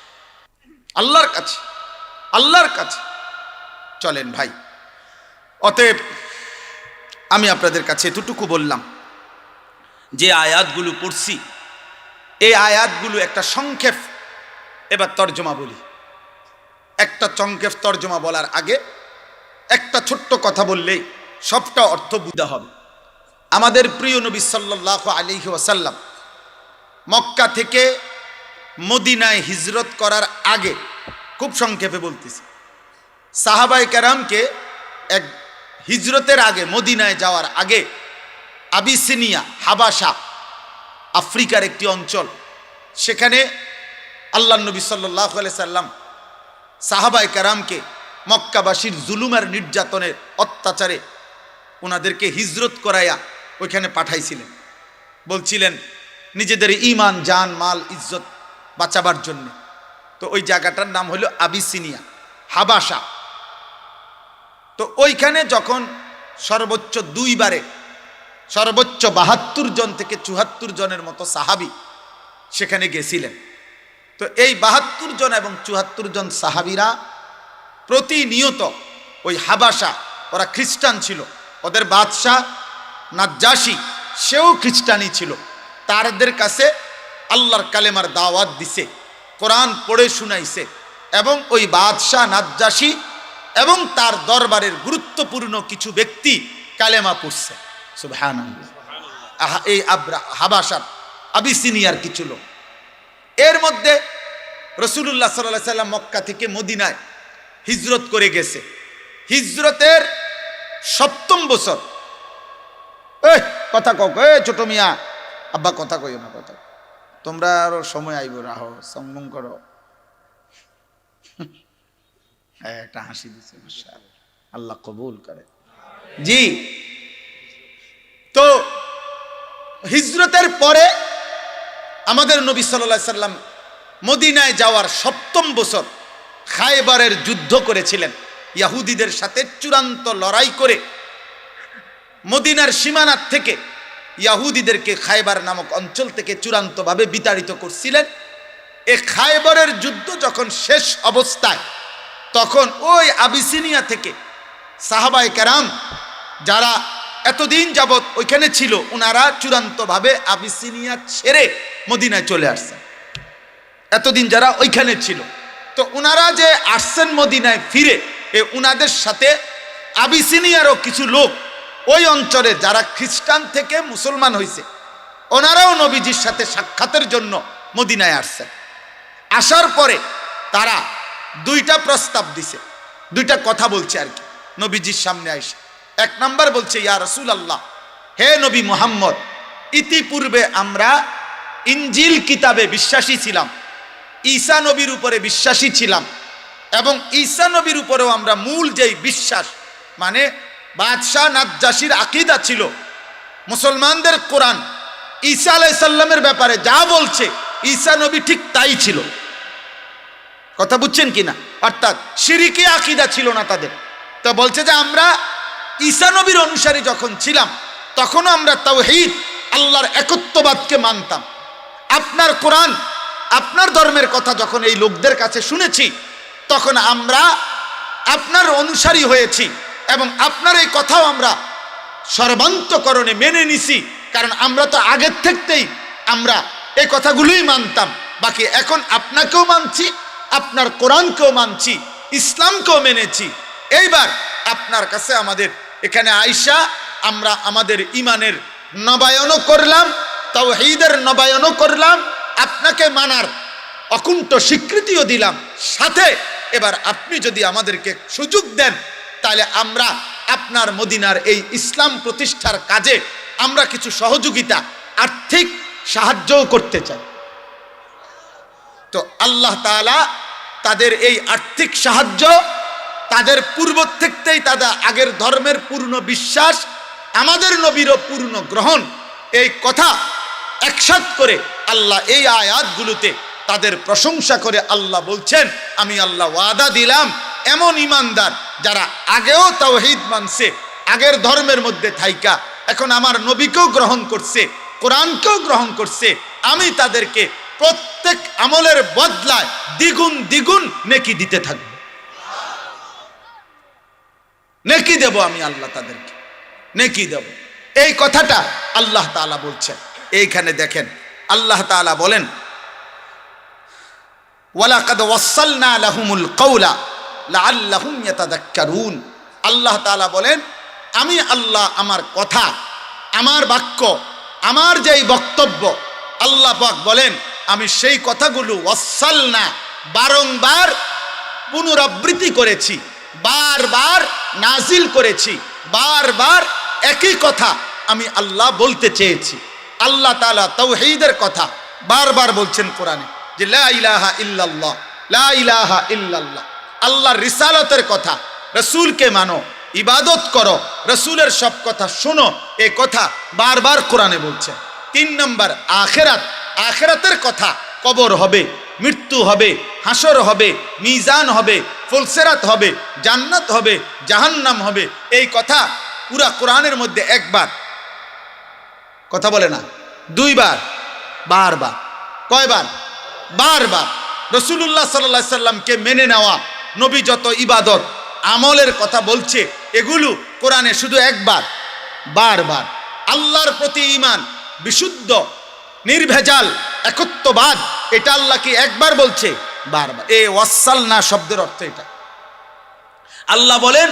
আল্লাহর কাছে, আল্লাহর কাছে। চলেন ভাই, অতএব আমি আপনাদের কাছে এতটুকু বললাম, যে আয়াতগুলো পড়ছি এই আয়াতগুলো একটা সংক্ষেপ এবার তর্জমা বলি। একটা সংক্ষেপ তর্জমা বলার আগে একটা ছোট্ট কথা বললেই সবটা অর্থ বুঝতে হবে। আমাদের প্রিয় নবী সাল্লাল্লাহু আলাইহি ওয়াসাল্লাম মক্কা থেকে মদিনায় হিজরত করার আগে, খুব সংক্ষেপে বলতেছি, সাহাবায়ে কেরামকে এক হিজরতের আগে, মদিনায় যাওয়ার আগে আবিসিনিয়া, হাবাসা, আফ্রিকার একটি অঞ্চল, সেখানে আল্লাহ নবী সাল্লাল্লাহু আলাইহি সাল্লাম সাহাবায়ে কেরামকে মক্কাবাসীর জুলুম আর নির্যাতনের অত্যাচারে ওনাদেরকে হিজরত করাইয়া ওইখানে পাঠাইছিলেন, বলছিলেন নিজেদের ঈমান, জান, মাল, ইজ্জত বাঁচাবার জন্য। তো ওই জায়গাটার নাম হলো আবিসিনিয়া, হাবাসা। তো ওইখানে যখন সর্বোচ্চ 2 বারে সর্বোচ্চ 72 জন থেকে 74 জনের মতো সাহাবী সেখানে গেছিলেন। তো এই 72 জন এবং 74 জন সাহাবীরা প্রতিনিয়ত ওই হাবাসা, ওরা খ্রিস্টান ছিল, ওদের বাদশাহ নাজ্জাশী সেও খ্রিস্টানই ছিল, তাদের কাছে আল্লাহর কালেমার দাওয়াত দিছে, কোরআন পড়ে শুনাইছে, এবং ওই বাদশাহ নাজ্জাশী এবং তার দরবারের গুরুত্বপূর্ণ কিছু ব্যক্তি কালেমা পড়ছে। সুবহানাল্লাহ। এই হাবাসার আবিসিনিয়ার কিছু লোক। এর মধ্যে রাসূলুল্লাহ সাল্লাল্লাহু আলাইহি সাল্লাম মক্কা থেকে মদিনায় হিজরত করে গেছে। হিজরতের 7ম বছর, কথা কক, ছোট মিয়া, আব্বা কথা কইও না, কথা তোমরা আরো সময় আইব, রাহো সম্মান করো। একটা হাসি দিচ্ছে, মাশাআল্লাহ, আল্লাহ কবুল করে। জি, তো হিজরতের পরে আমাদের নবী সাল্লাল্লাহু আলাইহি সাল্লাম মদিনায় যাওয়ার 7ম বছর খায়বারের যুদ্ধ করেছিলেন। ইহুদিদের সাথে চূড়ান্ত লড়াই করে মদিনার সীমানার থেকে ইহুদিদেরকে খায়বার নামক অঞ্চল থেকে চূড়ান্তভাবে বিতাড়িত করছিলেন। এই খায়বারের যুদ্ধ যখন শেষ অবস্থায়, তখন ওই আবিসিনিয়া থেকে সাহাবায়ে কেরাম যারা এতদিন যাবৎ ওইখানে ছিল, ওনারা চূড়ান্তভাবে আবিসিনিয়া ছেড়ে মদিনায় চলে আসছেন। এতদিন যারা ওইখানে ছিল, তো ওনারা যে আসছেন মদিনায় ফিরে, ওনাদের সাথে আবিসিনিয়ারও কিছু লোক ওই অঞ্চলে যারা খ্রিস্টান থেকে মুসলমান হয়েছে, ওনারাও নবীজির সাথে সাক্ষাতের জন্য মদিনায় আসছেন। আসার পরে তারা 2টা প্রস্তাব দিছে, 2টা কথা বলছে আর কি নবীজির সামনে আইসে। 1 নাম্বার বলছে, ইয়া রাসূলুল্লাহ, হে নবী মুহাম্মদ, ইতিপূর্বে আমরা ইনজিল কিতাবে বিশ্বাসী ছিলাম, ঈসা নবীর উপরে বিশ্বাসী ছিলাম, এবং ঈসা নবীর উপরেও আমরা মূল যেই বিশ্বাস, মানে বাদশাহ নাজ্জাশীর আকীদা ছিল, মুসলমানদের কোরআন ঈসা আলাইহিস সালামের ব্যাপারে যা বলছে ঈসা নবী ঠিক তাই ছিল। কথা বুঝছেন কিনা? অর্থাৎ শিরকি আকীদা ছিল না তাদের। তো বলছে যে আমরা ঈসা নবীর অনুসারী যখন ছিলাম, তখনও আমরা তাওহীদ, আল্লাহর একত্ববাদকে মানতাম। আপনার কোরআন, আপনার ধর্মের কথা যখন এই লোকদের কাছে শুনেছি, তখন আমরা আপনার অনুসারী হয়েছি, এবং আপনার এই কথাও আমরা সর্বান্তকরণে মেনে নিছি, কারণ আমরা তো আগের থেকেই আমরা এই কথাগুলোই মানতাম। বাকি এখন আপনাকেও মানছি, আপনার কোরআনকেও মানছি, ইসলামকেও মেনেছি। এইবার আপনার কাছে আমাদের এখানে আইসা আমরা আমাদের ঈমানের নবায়নও করলাম, তাওহীদের নবায়নও করলাম, আপনাকে মানার অকুণ্ঠ স্বীকৃতিও দিলাম। সাথে এবার আপনি যদি আমাদেরকে সুযোগ দেন, তাহলে আমরা আপনার মদিনার এই ইসলাম প্রতিষ্ঠার কাজে আমরা কিছু সহযোগিতা, আর্থিক সাহায্যও করতে চাই। তো আল্লাহ তাআলা তাদের এই আর্থিক সাহায্য, তাদের পূর্ব থেকেই তাদের আগের ধর্মের পূর্ণ বিশ্বাস, আমাদের নবীরও পূর্ণ গ্রহণ, এই কথা একসাথ করে আল্লাহ এই আয়াতগুলোতে তাদের প্রশংসা করে আল্লাহ বলছেন, আমি আল্লাহ ওয়াদা দিলাম এমন ঈমানদার যারা আগেও তাওহীদ মানছে, আগের ধর্মের মধ্যে থাইকা এখন আমার নবীকেও গ্রহণ করছে, কোরআনকেও গ্রহণ করছে, আমি তাদেরকে প্রত্যেক আমলের বদলায় দ্বিগুণ দ্বিগুণ নেকি দিতে থাকব। নেকি দেব আমি আল্লাহ, তাদেরকে নেকি দেব। এই কথাটা আল্লাহ তাআলা বলছেন। এইখানে দেখেন আল্লাহ তাআলা বলেন, ওয়ালাকাদ ওয়াসালনা লাহুমুল কাওলা লাআল্লাহুম ইয়াতাযাক্কারুন। আল্লাহ তাআলা বলেন, আমি আল্লাহ আমার কথা, আমার বাক্য, আমার যেই বক্তব্য, আল্লাহ পাক বলেন আমি সেই কথাগুলো ওয়াসালনা, বারংবার পুনরাবৃত্তি করেছি, বারবার নাজিল করেছি, বারবার একই কথা আমি আল্লাহ বলতে চেয়েছি। আল্লাহ তাআলা তাওহীদের কথা বারবার বলছেন কোরআনে, যে লা ইলাহা ইল্লাল্লাহ, লা ইলাহা ইল্লাল্লাহ। আল্লাহর রিসালাতের কথা, রাসূলকে মানো, ইবাদত করো, রসুলের সব কথা শোনো, এই কথা বারবার কোরআনে বলছে। 3 নম্বর আখেরাত, আখেরাতের কথা, কবর হবে, মৃত্যু হবে, হাসর হবে, মিজান হবে, ফুলসেরাত হবে, জান্নাত হবে, জাহান্নাম হবে, এই কথা পুরা কোরআনের মধ্যে একবার, কথা বলে না, 2 বার, বারবার, কয়বার, বারবার। রাসূলুল্লাহ সাল্লাল্লাহু আলাইহি সাল্লামকে মেনে নেওয়া, নবী যত ইবাদত আমলের কথা বলছে এগুলো কোরআনে শুধু একবার, বারবার। আল্লাহর প্রতি ঈমান, বিশুদ্ধ নির্ভেজাল একত্ববাদ, এটা আল্লাহ কি একবার বলছে, বারবার। এই ওয়াসালনা শব্দের অর্থ এটা। আল্লাহ বলেন,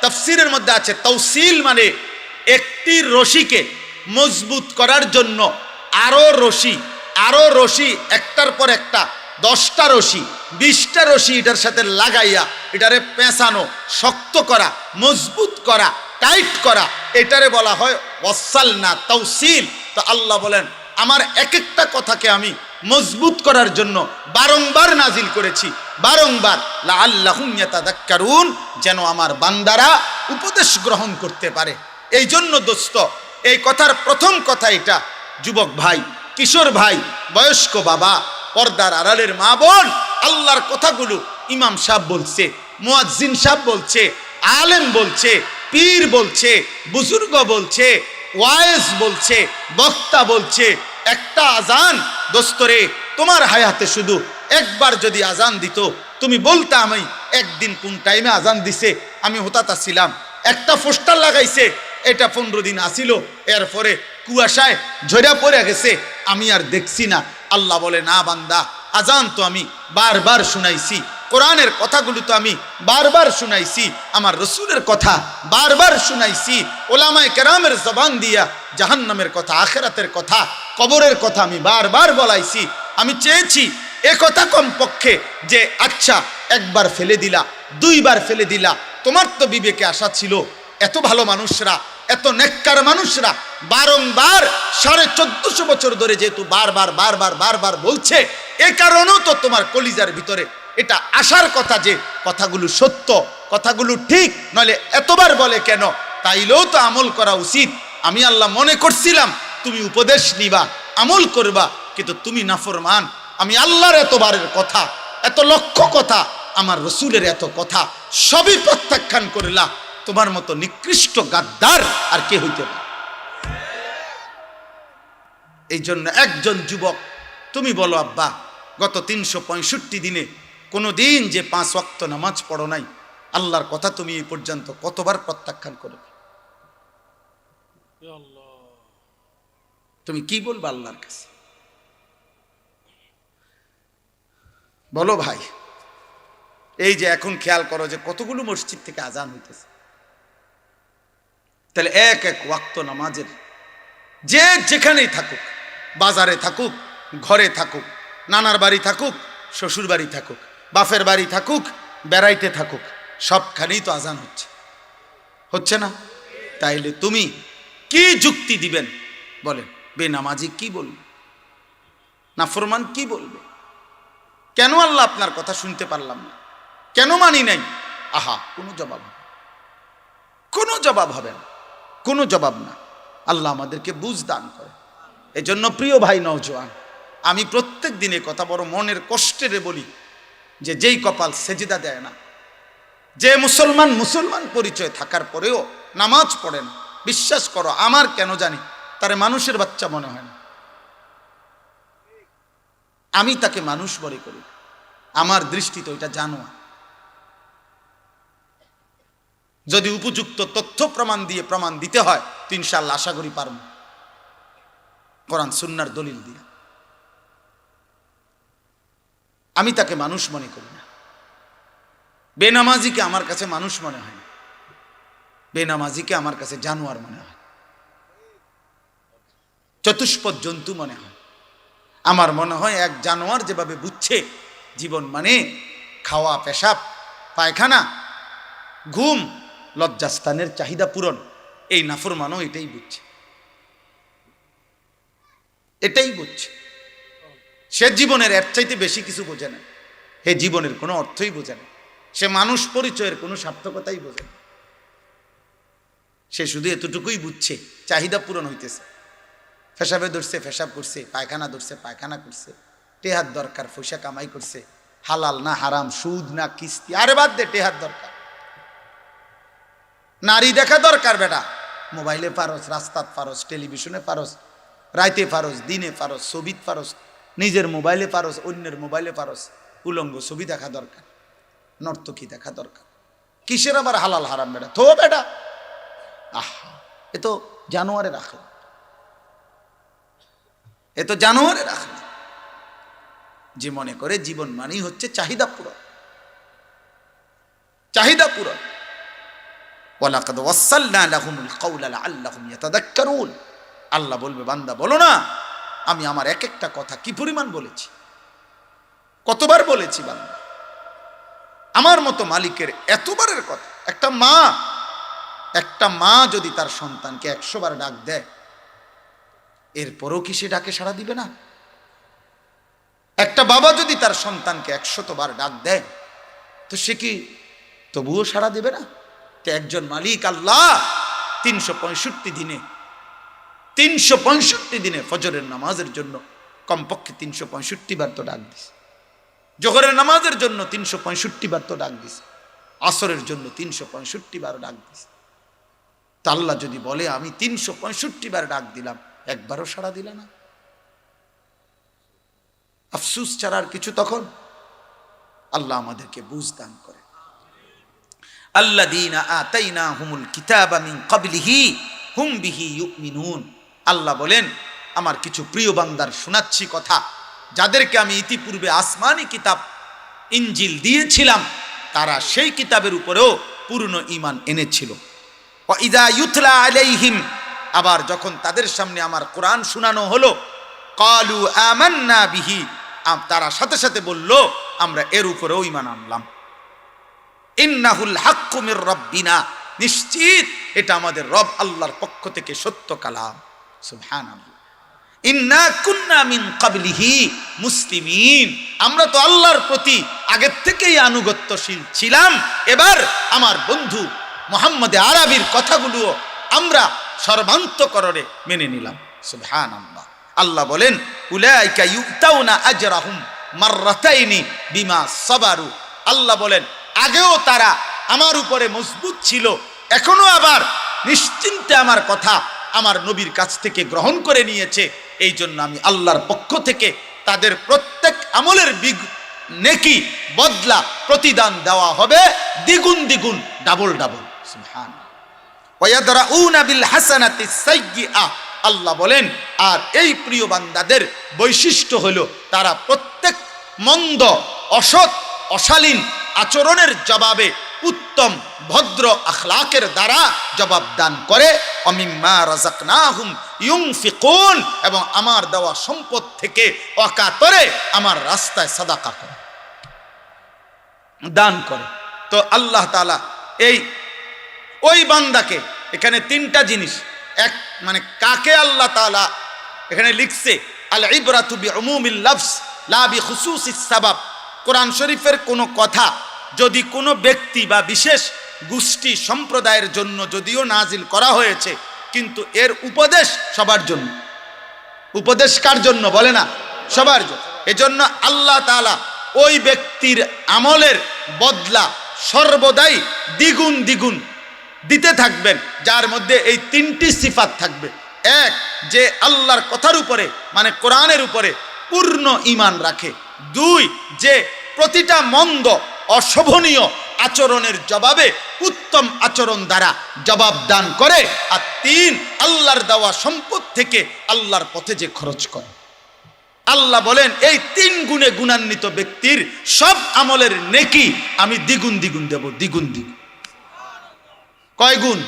তাফসীরের মধ্যে আছে তাওসিল মানে একটি রশিকে মজবুত করার জন্য আরো রশি একটার পর একটা 10টা রশি 20টা রশি এটার সাথে লাগাইয়া এটারে পেঁচানো, শক্ত করা, মজবুত করা, টাইট করা, এটারে বলা হয় ওয়াসালনা, তাওসিল। তো আল্লাহ বলেন, আমার এক একটা কথাকে আমি মজবুত করার জন্য বারংবার নাজিল করেছি, বারংবার, লাআল্লাহুম ইয়াতাযাক্কারুন, যেন আমার বান্দারা উপদেশ গ্রহণ করতে পারে। এই জন্য দোস্ত, এই কথার প্রথম কথা এটা, যুবক ভাই, কিশোর ভাই, বয়স্ক বাবা, পর্দার আড়ালের মা বোন, আল্লাহর কথাগুলো ইমাম সাহেব বলছে, মুয়াজ্জিন সাহেব বলছে, আলেম বলছে, পীর বলছে, বুজুর্গ বলছে, ওয়াইজ বলছে, বক্তা বলছে, একটা আজান দোস্তরে, তোমার হায়াতে শুধু একবার যদি আজান দিত, তুমি বলতে আমি একদিন কোন টাইমে আজান দিছে আমি হতাতা ছিলাম, একটা পোস্টার লাগাইছে এটা 15 দিন আসিল, এরপরে কুয়াশায় ঝরা পড়ে গেছে, আমি আর দেখছি না। আল্লাহ বলে, না বান্দা, আজান তো আমি বারবার শুনাইছি, কোরআনের কথাগুলো তো আমি বারবার শুনাইছি, আমার রসুলের কথা বারবার শুনাইছি, ওলামায়ে কেরামের জবান দিয়া জাহান্নামের কথা, আখিরাতের কথা, কবরের কথা আমি বারবার বলাইছি। আমি চেয়েছি এ কথা কমপক্ষে যে আচ্ছা একবার ফেলে দিলা, 2 বার ফেলে দিলা, তোমার তো বিবেকে আশা ছিল, এত ভালো মানুষরা, এত নেককার মানুষরা বারংবার 1450 বছর ধরে যেহেতু বারবার বলছে, এ কারণেও তো তোমার কলিজার ভিতরে এটা আসার কথা যে কথাগুলো সত্য, কথাগুলো ঠিক, নইলে এতবার বলে কেন? তাইলেও তো আমল করা উচিত। আমি আল্লাহ মনে করছিলাম তুমি উপদেশ নিবা, আমল করবা, কিন্তু তুমি নাফরমান। আমি আল্লাহর এতবারের কথা, এত লক্ষ কথা, আমার রসুলের এত কথা সবই প্রত্যাখ্যান করলা। তোমার মতো নিকৃষ্ট গাদ্দার আর কে হইতে পারে? এই জন্য একজন যুবক, তুমি বলো আব্বা, গত 365 দিনে কোনো দিন যে 5 ওয়াক্ত নামাজ পড়ো নাই, আল্লাহর কথা তুমি এই পর্যন্ত কতবার প্রত্যাখ্যান করবে? তুমি কি বলবা আল্লাহর কাছে? বলো ভাই। এই যে এখন খেয়াল করো যে কতগুলো মসজিদ থেকে আজান হইতেছে, তাহলে এক ওয়াক্ত নামাজের যে যেখানেই থাকুক, বাজারে থাকুক, ঘরে থাকুক, নানার বাড়ি থাকুক, শ্বশুর বাড়ি থাকুক, বাপের বাড়ি থাকুক, বেড়াইতে থাকুক, সবখানেই তো আজান হচ্ছে না? তাইলে তুমি কি যুক্তি দিবেন বলেন? বেনামাজি কি বলবে? নাফরমান কি বলবে? কেন আল্লাহ আপনার কথা শুনতে পারলাম না, কেন মানি নাই? আহা, কোনো জবাব হবে, কোনো জবাব হবে না, কোনো জবাব না। আল্লাহ আমাদেরকে বুঝ দান করে। এজন্য প্রিয় ভাই নওজোয়ান, আমি প্রত্যেক দিনে কথা বড় মনের কষ্টেরে বলি যে যেই কপাল সেজদা দেয় না, যে মুসলমান পরিচয় থাকার পরেও নামাজ পড়ে না, বিশ্বাস করো আমার কেন জানি তারে মানুষের বাচ্চা মনে হয় না। আমি তাকে মানুষ মনে করি, আমার দৃষ্টিতে ওইটা জানোয়া। যদি উপযুক্ত তথ্য প্রমাণ দিয়ে প্রমাণ দিতে হয় তো ইনশাআল্লাহ আশা করি পারব, কোরআন সুন্নাহর দলিল দিয়ে। আমি তাকে মানুষ মনে করি না। বেনামাজিকে আমার কাছে মানুষ মনে হয় না, বেনামাজিকে আমার কাছে জানোয়ার মনে হয়, চতুষ্পদ জন্তু মনে হয়। আমার মনে হয় এক জানোয়ার যেভাবে বুঝছে জীবন মানে খাওয়া, পেশাব, পায়খানা, ঘুম, লজ্জাস্থানের চাহিদা পূরণ, এই নাফরমানও এটাই বুঝছে, এটাই বুঝছে। সে জীবনের এর চাইতে বেশি কিছু বোঝে না, হে জীবনের কোনো অর্থই বোঝে না, সে মানুষ পরিচয়ের কোনো সার্থকতাই বোঝে না। সে শুধু এতটুকুই বুঝছে চাহিদা পূরণ হইতেছে। পেশাবে ধরছে পেশাব করছে, পায়খানা ধরছে পায়খানা করছে, টেহার দরকার পয়সা কামাই করছে, হালাল না হারাম, সুদ না কিস্তি, আরে বাদ দে, টেহার দরকার। নারী দেখা দরকার বেটা, মোবাইলে পারস, রাস্তাত পারস, টেলিভিশনে পারস, রাইতে পারস, দিনে পারস, ছবিত পারস, নিজের মোবাইলে পারস, অন্যের মোবাইলে পারস, উলঙ্গ ছবি দেখা দরকার, নর্তকী দেখা দরকার। কিসের আবার হালাল হারাম বেটা, থো বেটা, আহা, এ তো জানোয়ারে রাখলো, এ তো জানোয়ারে রাখলো। যে মনে করে জীবন মানেই হচ্ছে চাহিদা পূরণ, চাহিদা পূরণ। ওয়ালাকাদ ওয়াসালনা লাহুমুল কাওলা লাআল্লাহুম ইয়াতাযাক্কারুন। আল্লাহ বলবে, বান্দা বলো না আমি আমার এক একটা কথা কি পরিমাণ বলেছি, কতবার বলেছি বান্দা, আমার মতো মালিকের এতবারের কথা। একটা মা যদি তার সন্তানকে 100 বার ডাক দেয়, এরপরও কি সে ডাকে সাড়া দিবে না? একটা বাবা যদি তার সন্তানকে 100 বার ডাক দেয়, তো সে কি তবুও সাড়া দেবে না? তো একজন মালিক আল্লাহ 365 দিনে ফজরের নামাজের জন্য কমপক্ষে 365 বার তো ডাক দিছে, জোহরের নামাজের জন্য 365 বার তো ডাক দিছে, আসরের জন্য 365 বার ডাক দিছে। তা আল্লাহ যদি বলে আমি 365 বার ডাক দিলাম, একবারও সাড়া দিলা না, আফসুস ছাড়ার কিছু তখন? আল্লাহ আমাদেরকে বুঝ দান করে। আল্লাযীনা আতাইনাহুমুল কিতাবা মিন ক্বাবলিহি হুম বিহি ইউমিনুন। আল্লাহ বলেন, আমার কিছু প্রিয় বান্দার শোনাচ্ছি কথা, যাদেরকে আমি ইতিপূর্বে আসমানি কিতাব ইনজিল দিয়েছিলাম, তারা সেই কিতাবের উপরেও পূর্ণ ঈমান এনেছিল। ওয়া ইযা ইউতলা আলাইহিম, আবার যখন তাদের সামনে আমার কোরআন শোনানো হলো, ক্বালু আমান্না বিহি, তারা সাথে সাথে বলল আমরা এর উপরেও ঈমান আনলাম। ইন্নাহুল হাক্কু মির রাব্বিনা, নিশ্চিত এটা আমাদের রব আল্লাহর পক্ষ থেকে সত্য কালাম। সুবহানাল্লাহ। ইন্না কুন্না মিন ক্বাবলিহি মুসলিমিন, আমরা তো আল্লাহর প্রতি আগের থেকেই আনুগত্যশীল ছিলাম, এবার আমার বন্ধু মুহাম্মদ আরবির কথাগুলো আমরা সর্বান্তকরণে মেনে নিলাম। সুবহানাল্লাহ। আল্লাহ বলেন, উলাইকা ইউতাউনা আজরাহুম মাররাতাইনি বিমা সাবারু। আল্লাহ বলেন, আগেও তারা আমার উপরে মজবুত ছিল, এখনো আবার নিশ্চিন্তে আমার কথা আমার নবীর কাছ থেকে গ্রহণ করে নিয়েছে। এই জন্য আমি আল্লাহর পক্ষ থেকে তাদের প্রত্যেক আমলের নেকি বদলা প্রতিদান দেওয়া হবে দ্বিগুণ দ্বিগুণ, ডাবল ডাবল। সুবহানাল্লাহ। ওয়ায়াদরাউনা বিল হাসানাতিস সাইয়্যিআ, আল্লাহ বলেন, আর এই প্রিয় বান্দাদের বৈশিষ্ট্য হলো তারা প্রত্যেক মন্দ, অসৎ, অশালীন আচরণের জবাবে উত্তম ভদ্র আখলাকের দ্বারা জবাব দান করে। অমিম্মা রাযাকনাহুম ইউনফিকুন, এবং আমার দেওয়া সম্পদ থেকে অকাতরে আমার রাস্তায় সাদাকা করে, দান করে। তো আল্লাহ তাআলা ওই বান্দাকে, এখানে 3টা জিনিস, এক মানে কাকে আল্লাহ তাআলা এখানে লিখছে, আল ইবরাতু বিউমুমিল লাফজ লা বিখুসুসিস সাবাব। কোরআন শরীফের কোনো কথা যদি কোনো ব্যক্তি বা বিশেষ গোষ্ঠী সম্প্রদায়ের জন্য যদিও নাজিল করা হয়েছে, কিন্তু এর উপদেশ সবার জন্য। উপদেশ কার জন্য বলে না? সবার জন্য। এজন্য আল্লাহ তাআলা ওই ব্যক্তির আমলের বদলা সর্বদাই দ্বিগুণ দ্বিগুণ দিতে থাকবেন, যার মধ্যে এই 3টি সিফাত থাকবে। এক, যে আল্লাহর কথার উপরে মানে কোরআনের উপরে পূর্ণ ঈমান রাখে। 2, যে প্রতিটা মন্দ অশোভনীয় আচরণের জবাবে উত্তম আচরণ দ্বারা জবাব দান করে। আর 3, আল্লাহর দেওয়া সম্পদ থেকে আল্লাহর পথে যে খরচ করে। আল্লাহ বলেন, এই 3 গুণে গুণান্বিত ব্যক্তির সব আমলের নেকি আমি দ্বিগুণ দ্বিগুণ দেব, দ্বিগুণ দ্বিগুণ। কয় গুণ?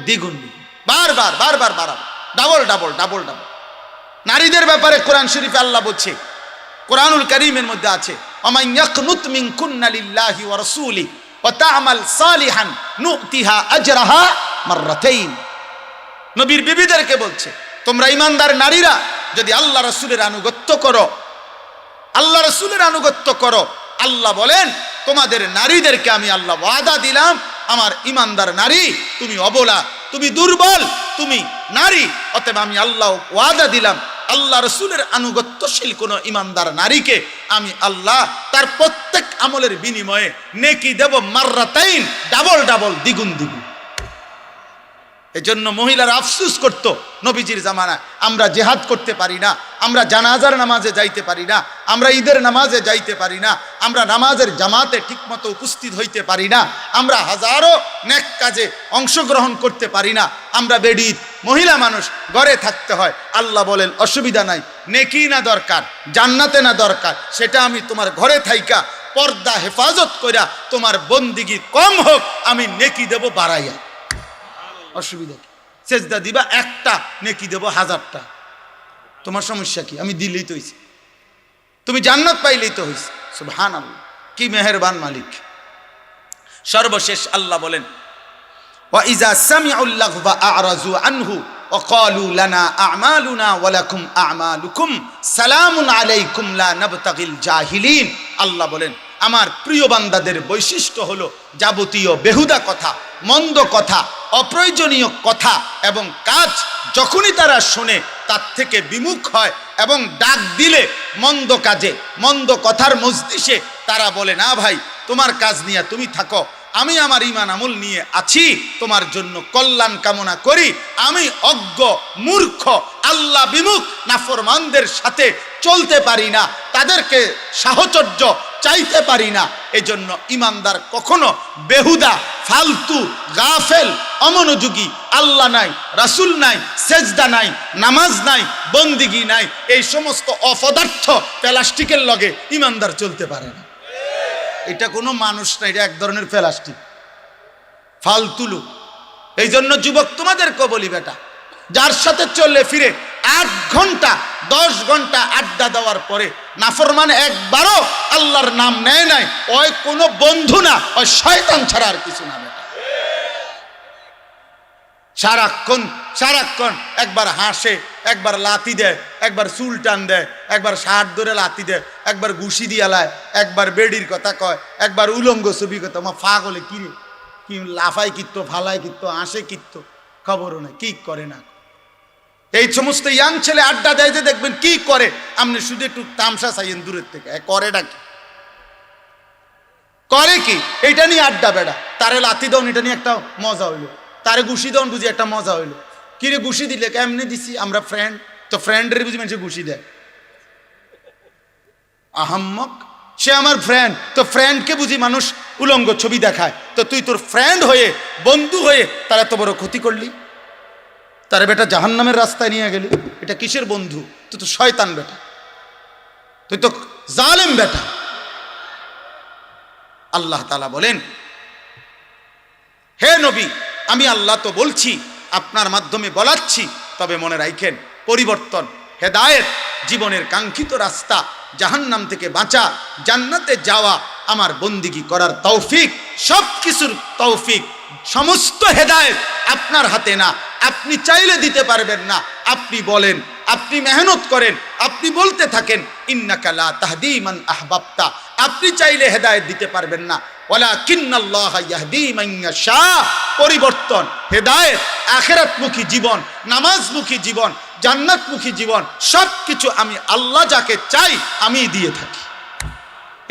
দ্বিগুণ দ্বিগুণ, বারবার বারবার বাড়াবো, ডাবল ডাবল ডাবল ডাবল। নারীদের ব্যাপারে কোরআন শরীফে আল্লাহ বলছে, কোরআনুল কারীমের মধ্যে আছে, ওমান ইয়াকনুত মিনকুন্না লিল্লাহি ওয়া রাসূলি ওয়া তা'মাল সালিহান নু'তিহা আজরাহা মাররাতাইন। নবীর বিবিদেরকে বলছে, তোমরা ঈমানদার নারীরা যদি আল্লাহ রাসূলের আনুগত্য করো, আল্লাহ রাসূলের আনুগত্য করো, আল্লাহ বলেন তোমাদের নারীদেরকে আমি আল্লাহ ওয়াদা দিলাম, আমার ঈমানদার নারী তুমি অবলা তুমি দুর্বল, তুমি নারী। অতএব আমি আল্লাহ ওয়াদা দিলাম, আল্লাহ রসুলের আনুগত্যশীল কোন ইমানদার নারীকে আমি আল্লাহ তার প্রত্যেক আমলের বিনিময়ে নেকি দেব মাররাতাইন, ডাবল ডাবল, দ্বিগুণ দ্বিগুণ। এজন্য মহিলারা আফসোস করত নবীজির জামানায়, আমরা জিহাদ করতে পারি না, আমরা জানাজার নামাজে যাইতে পারি না, আমরা ঈদের নামাজে যাইতে পারি না, আমরা নামাজের জামাতে ঠিকমতো উপস্থিত হইতে পারি না, আমরা হাজারো নেক কাজে অংশগ্রহণ করতে পারি না, আমরা বেডিত মহিলা মানুষ, ঘরে থাকতে হয়। আল্লাহ বলেন অসুবিধা নাই, নেকি না দরকার, জান্নাতে না দরকার, সেটা আমি তোমার ঘরে থাইকা পর্দা হেফাজত কইরা তোমার বন্দিগি কম হোক, আমি নেকি দেব বাড়াইয়া। অসুবিধা কি? সেজদা দিবা একটা, নেকি দেব 1000টা। তোমার সমস্যা কি? আমি দিলেই তো হইছে, তুমি জান্নাত পাইলেই তো হইছে। সুবহানাল্লাহ, কি মেহেরবান মালিক। সর্বশেষ আল্লাহ বলেন ওয়া ইজা সামিউল লাগবা আ'রাজু আনহু ওয়া ক্বালু লানা আ'মালুনা ওয়া লাকুম আ'মালুকুম সালামুন আলাইকুম লা নাবতাগিল জাহিলিন। আল্লাহ বলেন আমার প্রিয় বান্দাদের বৈশিষ্ট্য হলো যাবতীয় বেহুদা কথা, মন্দ কথা, অপ্রয়োজনীয় কথা এবং কাজ যখনই তারা শোনে তার থেকে বিমুখ হয় এবং ডাক দিলে মন্দ কাজে, মন্দ কথার মজলিসে তারা বলে না ভাই তোমার কাজ নিয়ে তুমি থাকো, আমি আমার ঈমান আমল নিয়ে আছি, তোমার জন্য কল্যাণ কামনা করি। আমি অজ্ঞ মূর্খ আল্লাহ বিমুখ নাফরমানদের সাথে চলতে পারি না, তাদেরকে সাহচর্য চাইতে পারি না। এজন্য ইমানদার কখনো বেহুদা, ফালতু, গাফেল, অমনোযোগী, আল্লাহ নাই, রাসূল নাই, সেজদা নাই, নামাজ নাই, বন্দিগি নাই, এই সমস্ত অপদার্থ প্লাস্টিকের লগে ইমানদার চলতে পারে না। এটা কোনো মানুষ না, এটা এক ধরনের প্লাস্টিক, ফালতু লোক। এই জন্য যুবক তোমাদেরকে বলি বেটা, যার সাথে চললে ফিরে 8 ঘন্টা 10 ঘন্টা আড্ডা দেওয়ার পরে নাফরমান একবারও আল্লাহর নাম নেয় নাই, ওই কোনো বন্ধু না, ওই শয়তান ছাড়া আর কিছু না। বেটা সারাক্ষণ একবার হাসে, একবার লাথি দেয়, একবার চুল টান দেয়, একবার শার্ট ধরে লাথি দেয়, একবার ঘুষি দিয়া লায়, একবার বেডির কথা কয়, একবার উলঙ্গ ছবি কথা। আমার ফা গলে কি রে, কি লাফাই কিত্তো, ফালাই কিত্তো, হাসে কিত্তো, খবরও নাই, কি করে না। এই সমস্ত ইয়াং ছেলে আড্ডা দেয় যে দেখবেন কি করে, আপনি শুধু একটু তামসা চাইয়েন দূরের থেকে, করে নাকি, করে কি? এটা নিয়ে আড্ডা বেড়া, তারে লাথি দেন, এটা নিয়ে একটা মজা হইলো, তারে ঘুষি দেন বুঝি একটা মজা হইলো। কি রে ঘুষি দিলে? কেমনে দিছি, আমরা ফ্রেন্ড তো, ফ্রেন্ডের বুঝি মানুষে ঘুষি দেয়, আহাম্মক, সে আমার ফ্রেন্ড তো, ফ্রেন্ডকে বুঝি মানুষ উলঙ্গ ছবি দেখায়, তো তুই তোর ফ্রেন্ড হয়ে, বন্ধু হয়ে তার এত বড় ক্ষতি করলি, তারে বেটা জাহান্নামের রাস্তায় নিয়ে গেলি। এটা কিসের বন্ধু? তুই তো শয়তান বেটা, তুই তো জালেম বেটা। আল্লাহ তাআলা বলেন হে নবী, আমি আল্লাহ তো বলছি, আপনার মাধ্যমে বলাচ্ছি, তবে মনে রাখেন পরিবর্তন, হেদায়েত, জীবনের কাঙ্ক্ষিত রাস্তা, জাহান্নাম থেকে বাঁচা, জান্নাতে যাওয়া, আমার বন্দিগি করার তৌফিক, সব কিছুর তৌফিক, সমস্ত হেদায়েত আপনার হাতে না। আপনি চাইলে দিতে পারবেন না, আপনি বলেন, আপনি মেহনত করেন, আপনি বলতে থাকেন ইন্নাকা লা তাহদি মান আহবাবতা, আপনি চাইলে হেদায়েত দিতে পারবেন না, ওয়ালাকিন্নাল্লাহা ইয়াহদি মান ইয়াশা। পরিবর্তন, হেদায়েত, আখিরাতমুখী জীবন, নামাজমুখী জীবন, জান্নাতমুখী জীবন, সব কিছু আমি আল্লাহ যাকে চাই আমি দিয়ে থাকি।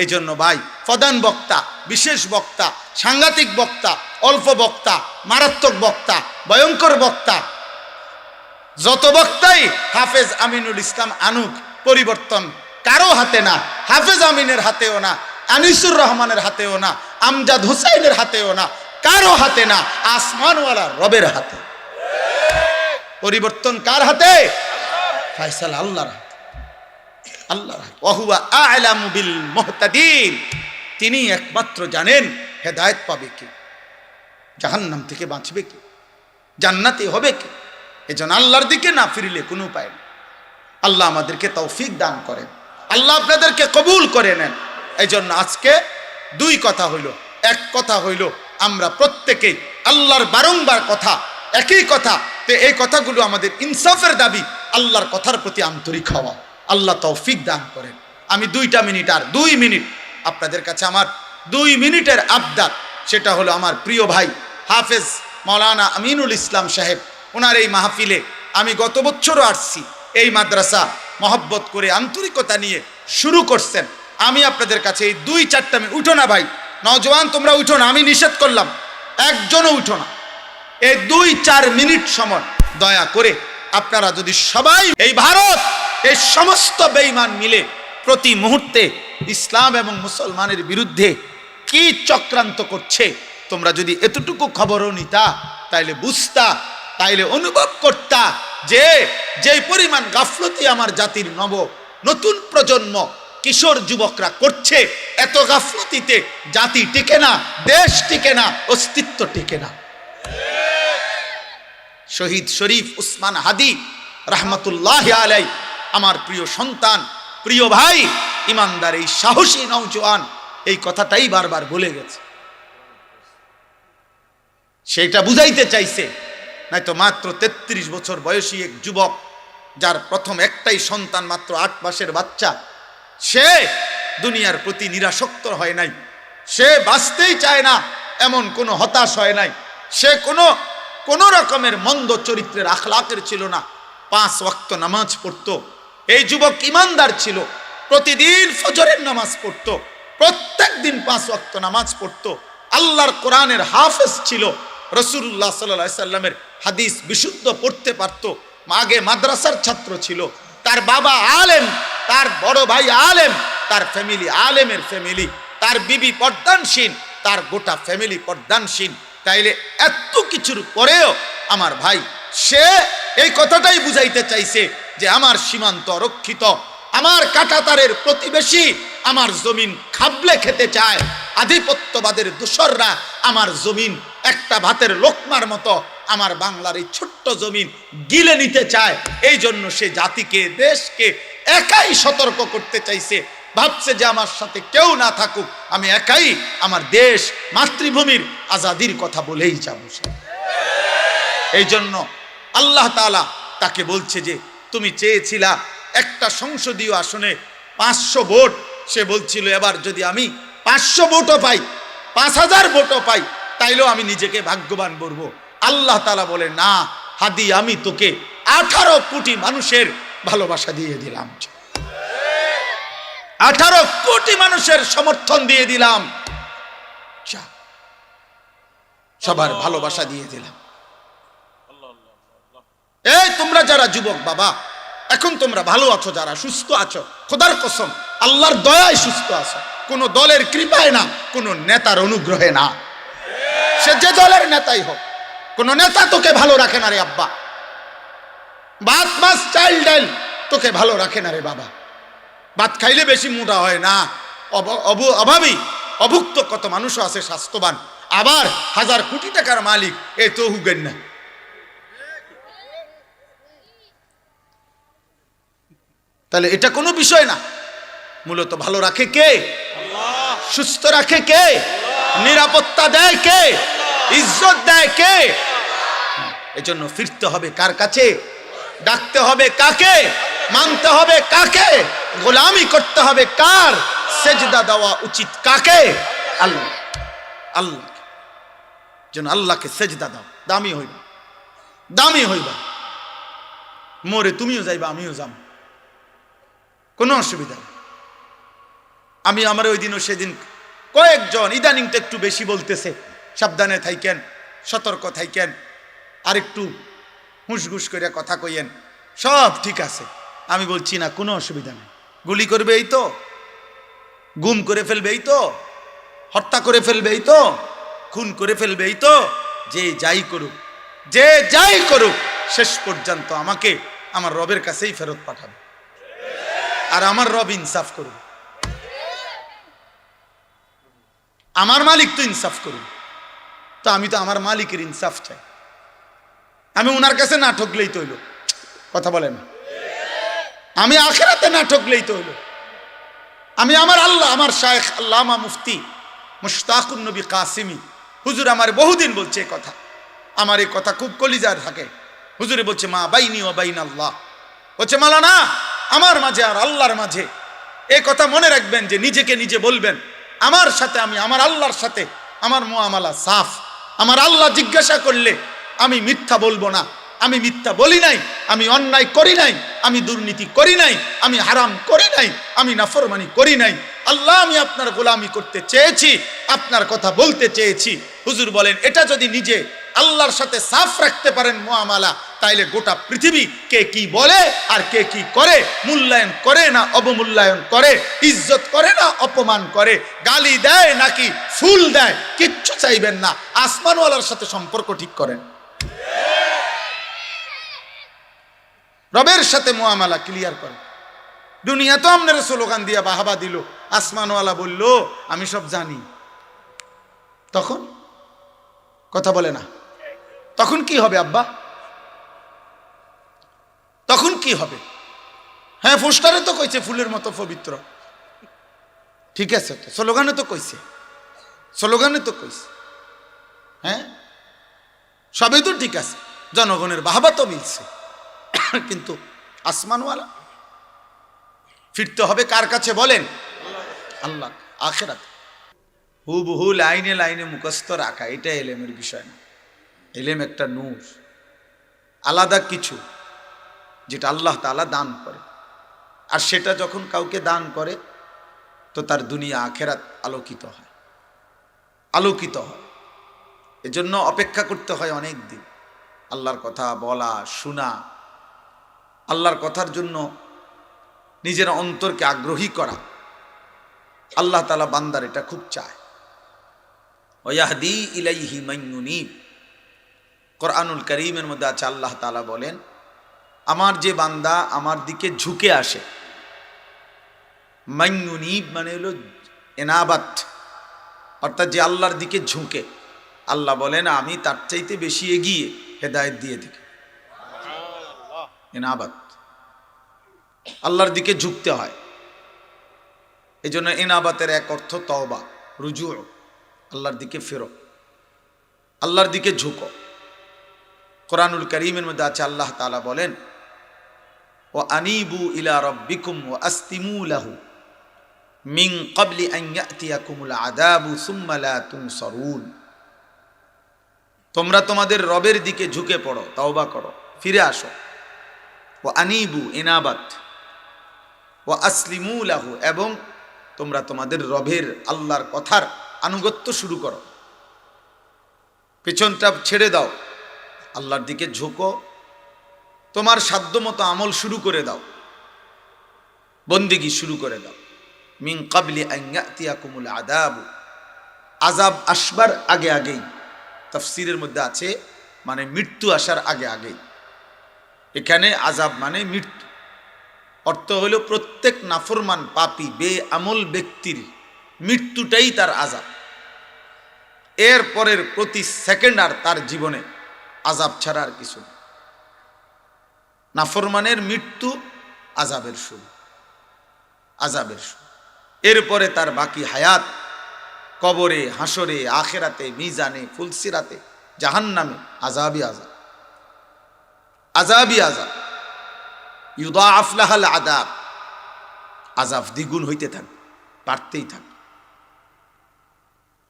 এই জন্য ভাই, প্রধান বক্তা, বিশেষ বক্তা, সাংঘাতিক বক্তা, অল্প বক্তা, মারাত্মক বক্তা, ভয়ঙ্কর বক্তা, যত বক্তাই হাফেজ আমিনুল ইসলাম আনুক, পরিবর্তন কারো হাতে না, হাফেজ আমিনের হাতেও না, আনিসুর রহমানের হাতেও না, আমজাদ হুসাইনের হাতেও না, কারো হাতে না, আসমানওয়ালা রবের হাতে। পরিবর্তন কার হাতে? ফয়সালা আল্লাহর হাতে, আল্লাহর হাতে। ওয়া হুয়া আ'লামু বিল মুহতাদিন, তিনি একমাত্র জানেন হেদায়েত পাবে কে, জাহান্নাম থেকে বাঁচবে কে, জান্নাতি হবে কে। এজন্য আল্লাহর দিকে না ফিরলে কোনো উপায় নেই। আল্লাহ আমাদেরকে তৌফিক দান করেন, আল্লাহ আপনাদেরকে কবুল করে নেন। এই জন্য আজকে 2 কথা হইল। এক কথা হইল আমরা প্রত্যেকেই আল্লাহর বারংবার কথা, একই কথা, তো এই কথাগুলো আমাদের ইনসাফের দাবি, আল্লাহর কথার প্রতি আন্তরিক হওয়া। আল্লাহ তৌফিক দান করেন। আমি 2টা মিনিট, আর 2 মিনিট আপনাদের কাছে আমার 2 মিনিটের আবদার, সেটা হলো আমার প্রিয় ভাই হাফেজ মাওলানা আমিনুল ইসলাম সাহেব, ওনার এই মাহফিলে আমি গত বছরও আসছি। এই মাদ্রাসা মহব্বত করে আন্তরিকতা নিয়ে শুরু করছেন। আমি আপনাদের কাছে এই 2-4টা মিনিট, উঠো না ভাই, নওজওয়ান তোমরা উঠো না, আমি নিষেধ করলাম, একজনও উঠো না। এই 2-4 মিনিট সময় দয়া করে আপনারা যদি সবাই, এই ভারত এই সমস্ত বেঈমান মিলে প্রতি মুহূর্তে ইসলাম এবং মুসলমানের বিরুদ্ধে কি চক্রান্ত করছে, তোমরা যদি এতটুকু খবরও নিতা, তাইলে বুঝতা, তাইলে অনুভব করতা যে যেই পরিমাণ গাফলতি আমার জাতির নতুন প্রজন্ম কিশোর যুবকরা করছে, এত গাফলতিতে জাতি টিকে না, দেশ টিকে না, অস্তিত্ব টিকে না। শহীদ শরীফ উসমান হাদি রহমতুল্লাহ আলাই, আমার প্রিয় সন্তান, প্রিয় ভাই, ইমানদার এই সাহসী নওজোয়ান এই কথাটাই বারবার বলে গেছে। সেটা বুঝাইতে চাইছে, নয়তো মাত্র 33 বছর বয়সী এক যুবক, যার প্রথম একটাই সন্তান, মাত্র 8 মাসের বাচ্চা, সে দুনিয়ার প্রতি নিরাসক্ত হয় নাই, সে বাঁচতেই চায় না, এমন কোনো হতাশ হয় নাই, সে কোনো রকমের মন্দ চরিত্রের আখলাকের ছিল না, 5 ওয়াক্ত নামাজ পড়তো। এই যুবক ইমানদার ছিল, প্রতিদিন ফজরের নামাজ পড়তো, প্রত্যেক দিন 5 ওয়াক্ত নামাজ পড়তো, আল্লাহর কোরআনের হাফেজ ছিল, রাসূলুল্লাহ সাল্লাল্লাহু আলাইহি সাল্লামের হাদিস বিশুদ্ধ পড়তে পারতো, আগে মাদ্রাসার ছাত্র ছিল, তার বাবা আলেম, তার বড় ভাই আলেম, তার ফ্যামিলি আলেমের ফ্যামিলি, তার বিবি পর্দানশীল, তার গোটা ফ্যামিলি পর্দানশীল। তাইলে এত কিছুর পরেও আমার ভাই, সে এই কথাটাই বুঝাইতে চাইছে যে আমার সীমান্ত রক্ষিত, আমার কাঁটাতারের প্রতিবেশী আমার জমিন খাবলে খেতে চায়, আধিপত্যবাদের দোসররা আমার জমিন একটা ভাতের লোকমার মতো আমার বাংলার এই ছোট্ট জমিন গিলে নিতে চায়। এই জন্য সে জাতিকে, দেশকে একাই সতর্ক করতে চাইছে, ভাবছে যে আমার সাথে কেউ না থাকুক, আমি একাই আমার দেশ মাতৃভূমির আজাদির কথা বলেই যাবো। এই জন্য আল্লাহ তাআলা তাকে বলছে যে তুমি চেয়েছিলা একটা সংসদীয় আসনে 500 ভোট, সে বলছিল এবার যদি আমি 500 ভোটও পাই, 5000 ভোটও পাই, তাইলেও আমি নিজেকে ভাগ্যবান বলবো। আল্লাহ তাআলা বলে, না হাদি, আমি তোকে 18 কোটি মানুষের ভালোবাসা দিয়ে দিলাম, 18 কোটি মানুষের সমর্থন দিয়ে দিলাম, সবার ভালোবাসা দিয়ে দিলাম। এই তোমরা যারা যুবক বাবা, এখন তোমরা ভালো আছো, যারা সুস্থ আছো, খোদার কসম আল্লাহর দয়ায় সুস্থ আছো, কোন দলের কৃপায় না, কোন নেতার অনুগ্রহে না, সে যে দলের নেতাই হোক, কোন নেতা তোকে ভালো রাখে না রে আব্বা, ভাত মাছ চাল ডাল তোকে ভালো রাখে না রে বাবা, ভাত খাইলে বেশি মোটা হয় না, অভাবী অভুক্ত কত মানুষও আছে স্বাস্থ্যবান, আবার 1000 কোটি টাকার মালিক, এ তো হুগেন না। তাহলে এটা কোনো বিষয় না, মূলত ভালো রাখে কে? আল্লাহ। সুস্থ রাখে কে? আল্লাহ। নিরাপত্তা দেয় কে? আল্লাহ। ইজ্জত দেয় কে? এজন্য ফিরতে হবে কার কাছে? ডাকতে হবে কাকে? মানতে হবে কাকে? গোলামি করতে হবে কার? সেজদা দেওয়া উচিত কাকে? আল্লাহ। আল্লাহ যেন আল্লাহকে সেজদা দাও, দামি হইবা, দামি হইবা, মোরে তুমিও যাইবা, আমিও যাম, কোনো অসুবিধা নেই। আমি আমার ওই দিনও সেদিন কয়েকজন ইদানিং তো একটু বেশি বলতেছে, সাবধানে থাইকেন, সতর্ক থাইকেন, আর একটু হুঁসঘুস করে কথা কইয়েন, সব ঠিক আছে। আমি বলছি না, কোনো অসুবিধা নেই, গুলি করবে এই তো, গুম করে ফেলবে এই তো, হত্যা করে ফেলবে এই তো, খুন করে ফেলবে এই তো, যে যাই করুক, যে যাই করুক, শেষ পর্যন্ত আমাকে আমার রবের কাছেই ফেরত পাঠাবে, আর আমার রব ইনসাফ করবে, আমার মালিক তো ইনসাফ করবে। তো আমি তো আমার মালিকের ইনসাফ চাই, আমি ওনার কাছে না ঠকলেই তো হইল, কথা বলেন, আমি আখিরাতে না ঠকলেই তো হইল, আমি আমার আল্লাহ, আমার শায়েখ আল্লামা মুফতি মুশতাকুন নবী কাসিমি হুজুর আমার বহুদিন বলছে এই কথা, আমার এই কথা খুব কলিজার থাকে। হুজুরে বলছে, মা বাইনি ও বাইন আল্লাহ, বলছে মাওলানা আমার মাঝে আর আল্লাহর মাঝে, এই কথা মনে রাখবেন যে নিজেকে নিজে বলবেন, আমার সাথে, আমি আমার আল্লাহর সাথে আমার মুআমালা সাফ, আমার আল্লাহ জিজ্ঞাসা করলে আমি মিথ্যা বলবো না। আমি মিথ্যা বলি নাই, আমি অন্যায় করি নাই, আমি দুর্নীতি করি নাই, আমি হারাম করি নাই, আমি নাফরমানি করি নাই। আল্লাহ, আমি আপনার গোলামি করতে চেয়েছি, আপনার কথা বলতে চেয়েছি। হুজুর বলেন, এটা যদি নিজে আল্লাহর সাথে সাফ রাখতে পারেন মুআমালা, তাইলে গোটা পৃথিবী কে কি বলে আর কে কি করে, মূল্যায়ন করে না অবমূল্যায়ন করে, ইজ্জত করে না অপমান করে, গালি দেয় নাকি ফুল দেয়, কিচ্ছু চাইবেন না। আসমানওয়ালার সাথে সম্পর্ক ঠিক করেন, রবের সাথে মুআমালা ক্লিয়ার করেন। দুনিয়া তো আপনার স্লোগান দিয়া বাহাবা দিল, আসমানওয়ালা বলল আমি সব জানি, তখন কথা বলে না, তখন কি হবে আব্বা? তখন কি হবে? হ্যাঁ, পোস্টারে তো কইছে ফুলের মতো পবিত্র, ঠিক আছে, তো স্লোগানে তো কইছে, স্লোগানে তো কইছে, হ্যাঁ সবই তো ঠিক আছে, জনগণের বাহাবা তো মিলছে, কিন্তু আসমানওয়ালা ফিরতে হবে কার কাছে বলেন? আল্লাহ। আখিরাত হুবহু লাইনে লাইনে মুখস্থ রাখা এটা এলেমের বিষয় না। এলেম একটা নূর, আলাদা কিছু যেটা আল্লাহ তাআলা দান করে, আর সেটা যখন কাউকে দান করে তো তার দুনিয়া আখিরাত আলোকিত হয়, আলোকিত হয়। এজন্য অপেক্ষা করতে হয় অনেক দিন, আল্লাহর কথা বলা শোনা, আল্লাহর কথার জন্য নিজের অন্তরকে আগ্রহী করা। আল্লাহ তাআলা বান্দার এটা খুব চায়। ওয়াহদি ইলাইহি মান ইউনিব, কোরআনুল কারীমের মধ্যে আছে, আল্লাহ তাআলা বলেন, আমার যে বান্দা আমার দিকে ঝুঁকে আসে, মান ইউনিব মানে হলো এনাবাত, অর্থাৎ যে আল্লাহর দিকে ঝুঁকে, আল্লাহ বলেন আমি তার চাইতে বেশি এগিয়ে হেদায়েত দিয়ে দিই। এনাবাত, আল্লাহর দিকে ঝুঁকতে হয়। এই জন্য এনাবাতের এক অর্থ তওবা, রুজু, আল্লাহর দিকে ফেরো, আল্লাহর দিকে ঝুঁকো। কোরআনুল কারীমের মধ্যে আছে, আল্লাহ তাআলা বলেন, ওয়া আনিবু ইলা রাব্বিকুম ওয়া আসলিমু লাহু মিন ক্বাবলি আন ইয়াতিয়াকুমুল আযাবু সুম্মা লা তুনসারুন। তোমরা তোমাদের রবের দিকে ঝুঁকে পড়ো, তওবা করো, ফিরে আসো। ওয়া আনিবু ইনাবাত, ওয়া আসলিমু লাহু, এবং তোমরা তোমাদের রবের আল্লাহর কথার আনুগত্য শুরু করো, পেছনটা ছেড়ে দাও, আল্লাহর দিকে ঝুঁকো, তোমার সাধ্যমতো আমল শুরু করে দাও, বন্দেগী শুরু করে দাও। মিন ক্বাবলি আন ইয়াতিয়াকুমুল আযাব, আযাব আসবার আগে আগেই, তাফসীরের মধ্যে আছে মানে মৃত্যু আসার আগে আগেই। এখানে আযাব মানে মৃত্যু, অর্থ হলো প্রত্যেক নাফরমান পাপী বেআমল ব্যক্তির মৃত্যুটাই তার আযাব। এর পরের প্রতি সেকেন্ড আর তার জীবনে আযাব ছাড়া আর কিছু না। নাফরমানের মৃত্যু আযাবের শুরু, আযাবের শুরু। এরপরে তার বাকি হায়াত কবরে, হাসরে, আখিরাতে, মিজানে, ফুলসিরাতে, জাহান্নামে আযাবই আযাব, আযাবই আযাব। ইউদাআফ লাহাল আযাব, আযাব দ্বিগুণ হইতে থাকবে, বাড়তেই থাকবে,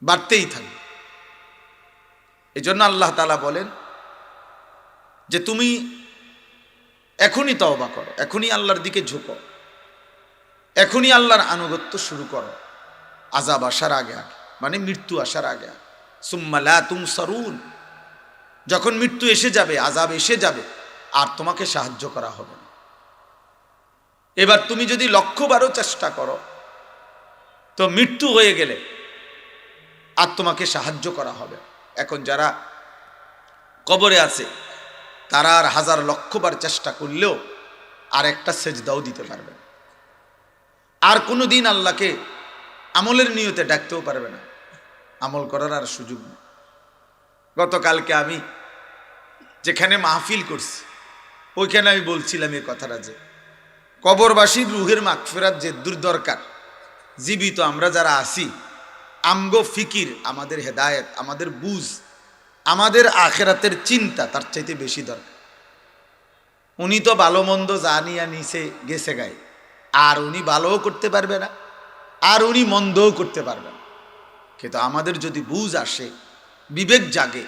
বাড়তেই থাকবে। এই জন্য আল্লাহ তাআলা বলেন যে তুমি এখনই তওবা করো, এখনই আল্লাহর দিকে ঝুঁকো, এখনই আল্লাহর আনুগত্য শুরু করো, আযাব আসার আগে আগে, মানে মৃত্যু আসার আগে আগে। সুম্মা লা তুনসারুন, যখন মৃত্যু এসে যাবে, আযাব এসে যাবে, আর তোমাকে সাহায্য করা হবে না। এবার তুমি যদি 100বারও চেষ্টা করো তো মৃত্যু হয়ে গেলে আর তোমাকে সাহায্য করা হবে। এখন যারা কবরে আছে তারা আর 1000-1,000,000বার চেষ্টা করলেও আর একটা সেজদাও দিতে পারবে না, আর কোনো দিন আল্লাহকে আমলের নিয়তে ডাকতেও পারবে না, আমল করার আর সুযোগ নেই। গতকালকে আমি যেখানে মাহফিল করছি ওইখানে আমি বলছিলাম এই কথাটা, যে কবরবাসীর রুহের মাগফিরাত যে দূর দরকার, জীবিত আমরা যারা আছি আমগো ফিকির, আমাদের হেদায়েত, আমাদের বুঝ, আমাদের আখিরাতের চিন্তা তার চাইতে বেশি দরকার। উনি তো ভালো মন্দ জানিয়া নিচে গেছে গায়ে, আর উনি ভালোও করতে পারবে না, আর উনি মন্দও করতে পারবে না। কিন্তু আমাদের যদি বুঝ আসে, বিবেক জাগে,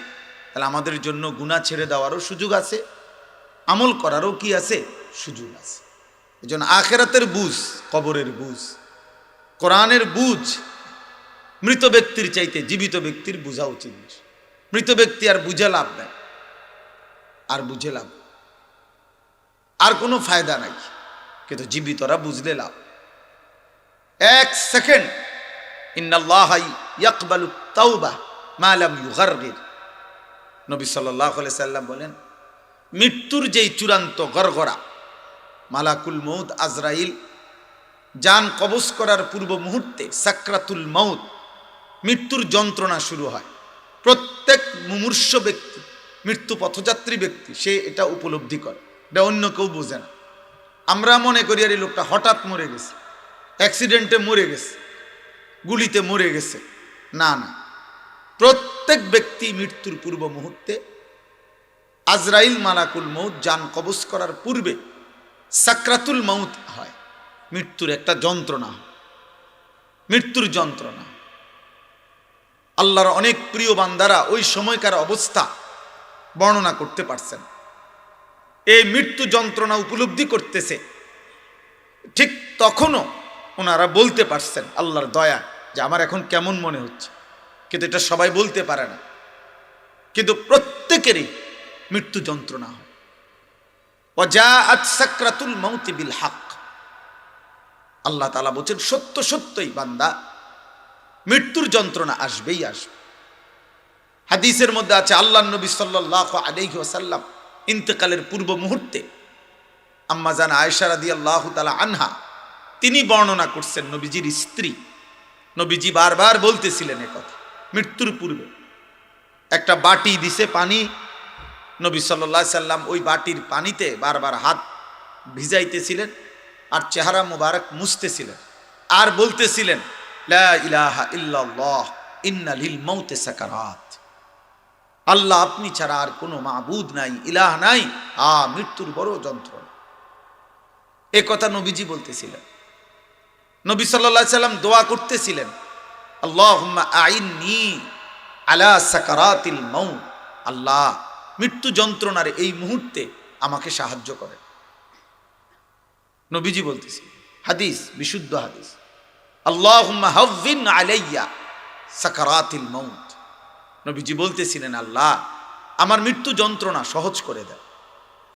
তাহলে আমাদের জন্য গুনাহ ছেড়ে দেওয়ারও সুযোগ আছে, আমল করারও কি আছে, সুযোগ আছে। এই জন্য আখেরাতের বুঝ, কবরের বুঝ, কোরআনের বুঝ মৃত ব্যক্তির চাইতে জীবিত ব্যক্তির বুঝা উচিত। মৃত ব্যক্তি আর বুঝে লাভ নাই, আর বুঝে লাভ, আর কোনো ফায়দা নাই, কিন্তু জীবিতরা বুঝলে লাভ। এক সেকেন্ড ইন্নাল্লাহা ইয়াকবালু তাওবা মা লাম ইউগারগির, নবী সাল্লাল্লাহু আলাইহি সাল্লাম বলেন, মৃত্যুর যেই চূড়ান্ত গড়গড়া, মালাকুল মউত আজরাইল জান কবজ করার পূর্ব মুহূর্তে সাকরাতুল মউত, মৃত্যুর যন্ত্রণা শুরু হয়। প্রত্যেক মুমূর্ষ ব্যক্তি, মৃত্যু পথযাত্রী ব্যক্তি, সে এটা উপলব্ধি করে, এটা অন্য কেউ বোঝে না। আমরা মনে করি আর এই লোকটা হঠাৎ মরে গেছে, অ্যাক্সিডেন্টে মরে গেছে, গুলিতে মরে গেছে। না না, প্রত্যেক ব্যক্তি মৃত্যুর পূর্ব মুহূর্তে আজরাইল মালাকুল মউত জান কবজ করার পূর্বে সাকরাতুল মউত হয়, মৃত্যুর একটা যন্ত্রণা, মৃত্যুর যন্ত্রণা। আল্লাহর অনেক প্রিয় বান্দারা ওই সময়কার অবস্থা বর্ণনা করতে পারছেন। এই মৃত্যু যন্ত্রণা উপলব্ধি করতেছে, ঠিক তখনও ওনারা বলতে পারছেন আল্লাহর দয়া যে আমার এখন কেমন মনে হচ্ছে, কিন্তু এটা সবাই বলতে পারে না। কিন্তু প্রত্যেকেরই মৃত্যু যন্ত্রণা হয়। ওয়াজাআত সাকরাতুল মাউতি বিল হক, আল্লাহ তাআলা বলেন সত্য সত্যই বান্দা মৃত্যুর যন্ত্রণা আসবেই আসবে। হাদিসের মধ্যে আছে আল্লাহর নবী সাল্লাল্লাহু আলাইহি ওয়াসাল্লাম ইন্তেকালের পূর্ব মুহূর্তে আম্মা জান আয়েশা রাদিয়াল্লাহু তাআলা আনহা তিনি বর্ণনা করছেন, নবীজির স্ত্রী, নবীজি বারবার বলতেছিলেন এ কথা। মৃত্যুর পূর্বে একটা বাটি দিছে পানি, নবী সাল্লাল্লাহু আলাইহি সাল্লাম ওই বাটির পানিতে বারবার হাত ভিজাইতেছিলেন আর চেহারা মুবারক মুছতেছিলেন আর বলতেছিলেন লা ইলাহা ইল্লাল্লাহ ইন্না লিল মাউতি সাকারাত, আল্লাহ আপনি ছাড়া আর কোনো মাবুদ নাই, ইলাহ নাই, মৃত্যুর বড় যন্ত্রণা। এ কথা নবীজি বলতেছিলেন। নবী সাল্লাল্লাহু আলাইহি সাল্লাম দোয়া করতেছিলেন, আল্লাহুম্মা আইন্নি আলা সাকারাতিল মাউত, আল্লাহ মৃত্যু যন্ত্রণার এই মুহূর্তে আমাকে সাহায্য করেন। নবীজি বলতেছিলেন, হাদিস বিশুদ্ধ হাদিস, আল্লাহুম্মা হাওভিন আলাইয়া সাকারাতিল মাউত, নবীজি বলতেছিলেন আল্লাহ আমার মৃত্যু যন্ত্রণা সহজ করে দেন।